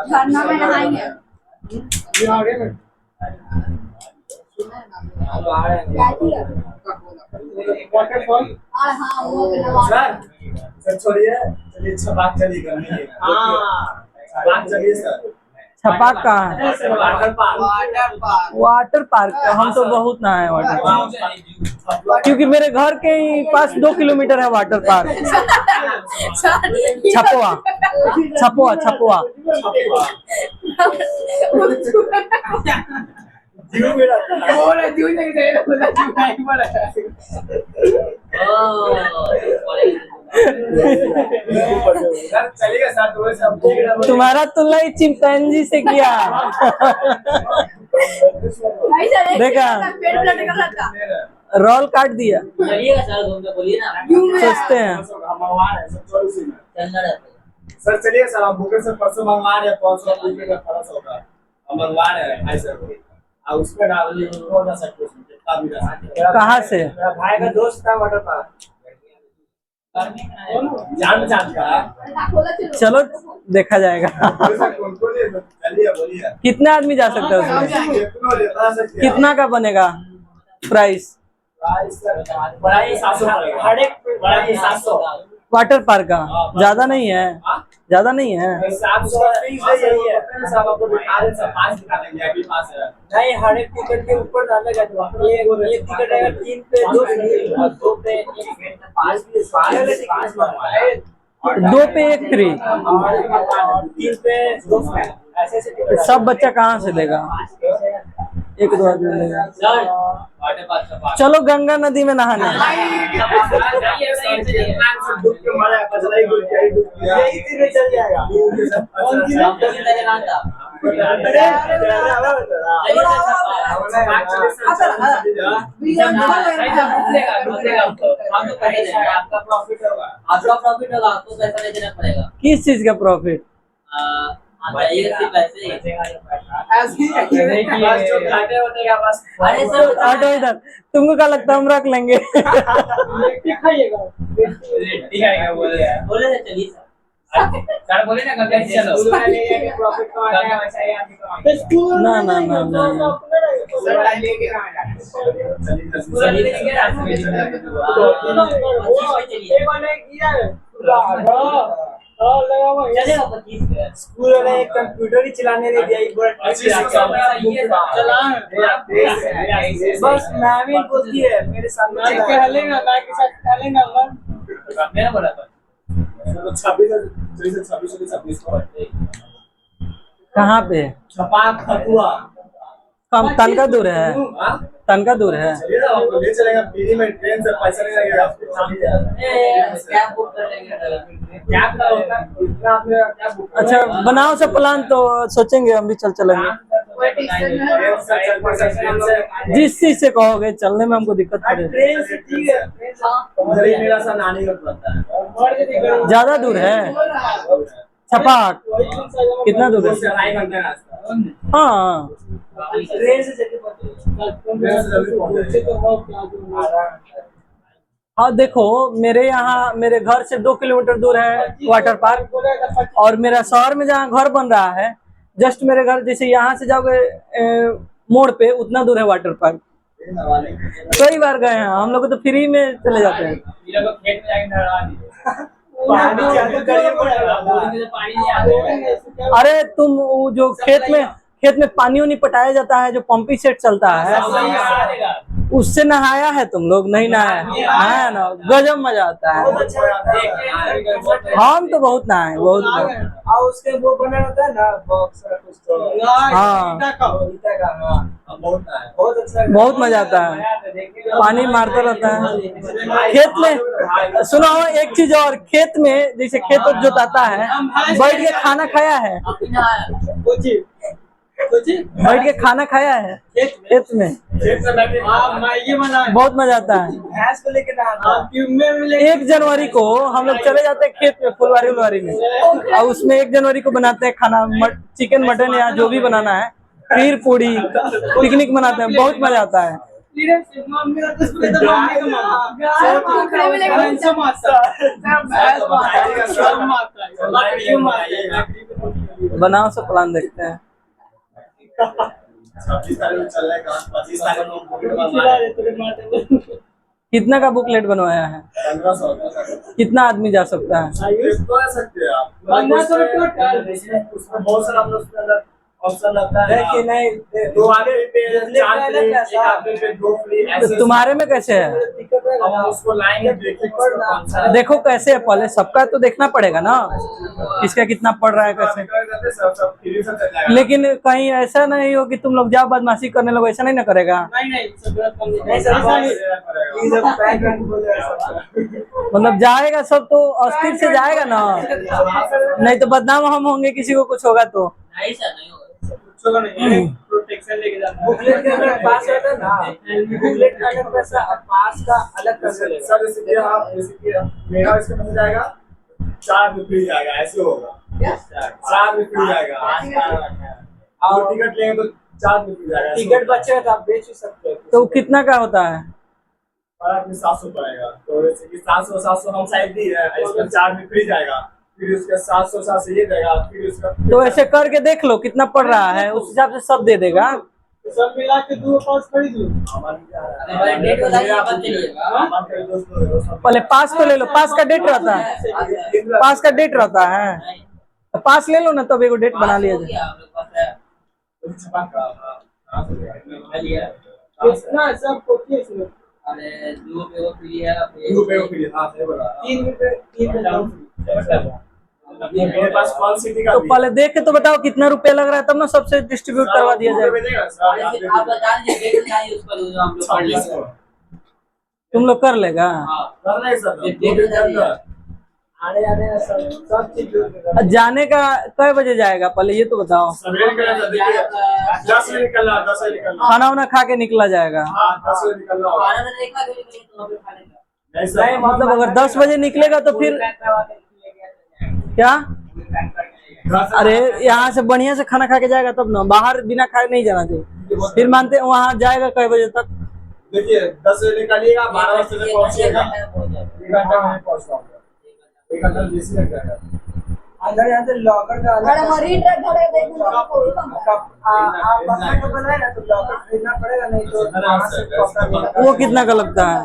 झरना में नहाएंगे। वाटरफॉल। हाँ वो सर छोड़िए, चलिए छपाक चली करनी है। छपाक चलिए सर। छपाक कहाँ है? वाटर पार्क का हम तो बहुत नहाए वाटर पार्क, क्योंकि मेरे घर के ही पास 2 किलोमीटर है वाटर पार्क। छपवा छपवा छपवा। चलिएगा सर, तुम्हारा तुलना ही चिंपैंजी से किया। देखा, रोल काट दिया। चलिएगा सर, घूमने बोलिए ना। सोचते हैं चलना रहता है। सर चलिए सर, हम बुके से परसों मंगवा रहे हैं, 500 रुपये का खर्च होगा, हम मंगवा रहे हैं 250 रुपये। उसमें डाल सकते हैं। कहाँ से? मेरा भाई का दोस्त था वाटर पार्क, जान का। चलो देखा जाएगा। चलिए बोलिए, कितने आदमी जा सकते हैं उसमें? कितना का बनेगा प्राइस? 700। वाटर पार्क का ज्यादा नहीं है? ज्यादा नहीं है? नहीं, हर एक टिकट के ऊपर डालेगा। एक टिकट रहेगा 3 पे 2 फ्री और 2 पे 2 पे 1 फ्री, 3 पे 2 फ्री। ऐसे सब बच्चा कहाँ से देगा? 1-2 आदमी लेगा। चलो गंगा नदी में नहाने। आपका प्रॉफिट होगा, आपको पैसा नहीं देना पड़ेगा। किस चीज का प्रॉफिट? अरे सर हटो इधर, तुमको क्या लगता है हम रख लेंगे? बोले थे चलिए सर। सर बोले ना कभी चलो स्कूल में ले जाके प्रॉफिट कमाना है वैसा ही आदमी कमाएगा। ना ना ना ना सर लेके चलिए चलेगा 25 का। स्कूल वाले एक कंप्यूटर ही चलाने नहीं दिया, एक बड़ा बस मैम बोलती है मेरे सामने मेरा बोला था 26 को कहाँ पे छपाक खतुआ कम तनका दूर है, हाँ? तनका दूर है। चलिए ना, आपको ले चलेगा फ्री में, ट्रेन से पैसा नहीं लगेगा आपको। कैब बुक कर लेंगे। क्या होगा इतना आपने क्या बुक अच्छा बनाओ सब प्लान तो सोचेंगे, हम भी चलेंगे। जिस चीज से कहोगे चलने में हमको दिक्कत पड़ेगी। ट्रेन से ठीक है, ट्रेन से उधर ही मेरा सा नानी का पड़ता है। ज्यादा दूर है छपाक, कितना दूर है? 2.5 घंटे का रास्ता। हाँ ट्रेन से जल्दी पहुंचे। हाँ देखो, मेरे यहाँ मेरे घर से 2 किलोमीटर दूर है वाटर पार्क, और मेरा शहर में जहाँ घर बन रहा है जस्ट मेरे घर जैसे यहाँ से जाओगे मोड़ पे उतना दूर है वाटर पार्क। कई बार गए हैं हम लोग, तो फ्री में चले जाते हैं। ये लोग खेत में जाके नहला दिए पानी चालू करिए पानी नहीं आता। अरे तुम वो जो खेत में पानी नहीं पटाया जाता है, जो पंपी सेट चलता है उससे नहाया है तुम लोग? नहीं नहाया? नहाया ना, गजब मजा आता है। हम तो बहुत नहाए, बहुत। और उसके वो बना रहता है ना बॉक्स कुछ तो, हाँ बहुत अच्छा, बहुत मजा आता है, पानी मारता रहता है खेत में। सुनो एक चीज और, खेत में जैसे खेत जोताता है, बैठ के खाना खाया है? बैठ के खाना खाया है खेत में? बहुत मजा आता है। भैंस को लेके ना 1 जनवरी को हम लोग चले जाते हैं खेत में, फुलवारी उलवारी में, और उसमें 1 जनवरी को बनाते हैं खाना, चिकन मटन या जो भी बनाना है, खीर पूड़ी, पिकनिक मनाते हैं, बहुत मजा आता है। बनाओ सब प्लान देखते हैं। 26 तारीख को चल रहा है, 25 तारीख को कितना का बुकलेट बनवाया है? 1500 कितना आदमी जा सकता है? सकते हैं आप। उसमें बहुत सारा हम लोग उसके अंदर ऑप्शन लगता है कि नहीं, 2 आदमी पे 4 फ्री, 1 आदमी पे 2 फ्री, तो तुम्हारे में कैसे है? अब हम उसको लाएंगे, देखेंगे देखो कैसे है, पहले सबका तो देखना पड़ेगा ना, किसका कितना पड़ रहा है कैसे। लेकिन कहीं ऐसा नहीं हो कि तुम लोग जाओ बदमाशी करने लोग, ऐसा नहीं ना करेगा? मतलब जाएगा सब तो अस्थिर से जाएगा ना, नहीं तो बदनाम हम होंगे, किसी को कुछ होगा तो। नहीं सर, नहीं होगा। प्रोटेक्शन लेके जाना है। बुकलेट के अंदर पास रहता है ना, बुकलेट का अलग पैसा, पास का अलग पैसा लगेगा। सर जैसे कि आप मेरा इसका पैसा जाएगा 4 आदमी फ्री जाएगा, ऐसे होगा 4 आदमी फ्री जाएगा, और टिकट लेंगे तो 4 आदमी फ्री जाएगा। टिकट बचेगा तो आप बेच ही सकते हो। तो कितना का होता है? और आदमी 700 पड़ेगा, तो जैसे कि 700 हम साइड दी है, इसमें 4 आदमी फ्री जाएगा, फिर उसका 700 ये देगा, फिर उसका तो ऐसे करके देख लो कितना पड़ रहा है, उस हिसाब से सब दे देगा। सब मिला के 2 पास खरीद लो। डेट बताइए, बात चलिएगा। पहले पास तो ले लो, पास का डेट रहता है, पास का डेट रहता है, तो पास ले लो ना, तब एगो डेट बना लिया जाए। कितना सब को अरे 2 पे वो फ्री है, 2 पे फ्री, हां सही बोला, 3 पे मेरे पास कौन सिटी का तो पहले देख के तो बताओ कितना रुपया लग रहा है, तब ना सबसे डिस्ट्रीब्यूट करवा दिया जाए। आप बता दीजिए, डेट बताइए, उस पर हम लोग कर लेंगे। तुम लोग कर लेगा? कर नहीं सर, आने सब चीज। जाने का कई बजे जाएगा पहले ये तो बताओ। सवेरे निकलना, 10 बजे निकलना, 10 बजे निकलना, खाना वाना खा के निकला जाएगा? हाँ 10 बजे निकलना होगा। खाना नहीं खा के निकले तो हम लोग खा लेंगे। नहीं मतलब अगर 10 बजे निकलेगा तो फिर क्या? अरे यहाँ से बढ़िया से खाना खा के जाएगा तब ना, बाहर बिना खाए नहीं जाना चाहिए। फिर मानते हैं वहाँ जाएगा कई बजे तक? देखिए 10 बजे निकलिएगा, 12 बजे तक पहुंचिएगा, 1 घंटा में पहुंच पाऊंगा, 1 घंटा बेसी लग जाएगा। अंदर यहाँ से लॉकर का अरे अलग मरीन ड्राइव भाड़ा देखने का कोई कम है। आप अपना जो बनाए ना तो लॉकर खरीदना पड़ेगा, नहीं तो वहाँ से कॉपर मिलेगा। वो कितना का लगता है?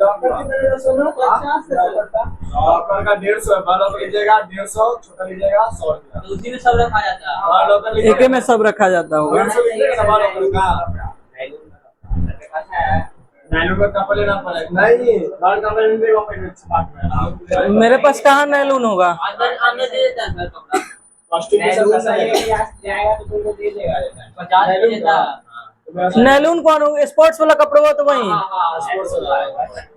लॉकर कितने का सुनो? 50 का पड़ता। लॉकर का 150 है, बड़ा लॉकर लीजिएगा 150, छोटा लीजिएगा 100 रुपया। तो उसी में सब रखा जाता है। बड़ा लॉकर लीजिएगा एके में सब रखा जाता होगा। 150 लीजिएगा बड़ा लॉकर का। नायलॉन का कपड़ा लेना पड़ेगा। नहीं, बड़ा कपड़ा नहीं देगा पहले बात में। मेरे पास कहाँ नैलून होगा? अंदर अंदर दे देता है सर कपड़ा। कॉस्ट्यूम कैसा है? जाएगा तो तुमको दे देगा। 50 में देता है। नैलून कौन हो? स्पोर्ट्स वाला कपड़ा हुआ तो वही। हाँ, स्पोर्ट्स वाला है।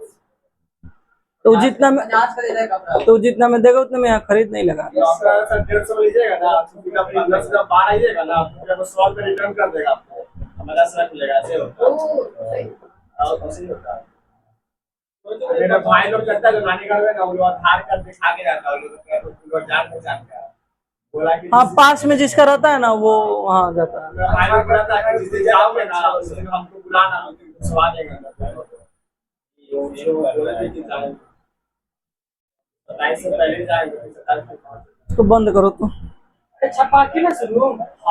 तो जितना में 50 का देता है कपड़ा। तो जितना में देगा उतना में यहाँ खरीद नहीं लगा। लॉकर सर 150 लीजिएगा ना, तो अपनी 10 का 12 आइएगा ना, तो आपको 100 में रिटर्न कर देगा आपको। हमारा सर खुलेगा ऐसे होता है। ओ, सही। और ऐसे ही होता है। मेरा भाई लोग करता है, जो नानी घर में ना, वो आधार कार्ड दिखा के जाता है, वो जान पहचान का बोला कि हाँ, पास में जिसका रहता है ना वो वहाँ जाता है। मेरा भाई लोग कहता है कि जिस दिन जाओगे ना, उस दिन हमको बुलाना, हम तुमको सवा देंगे। ये बोला कि जाएंगे। 27 से पहले जाएंगे, 27 से इसको बंद करो तो। छपाकी ना सुनो।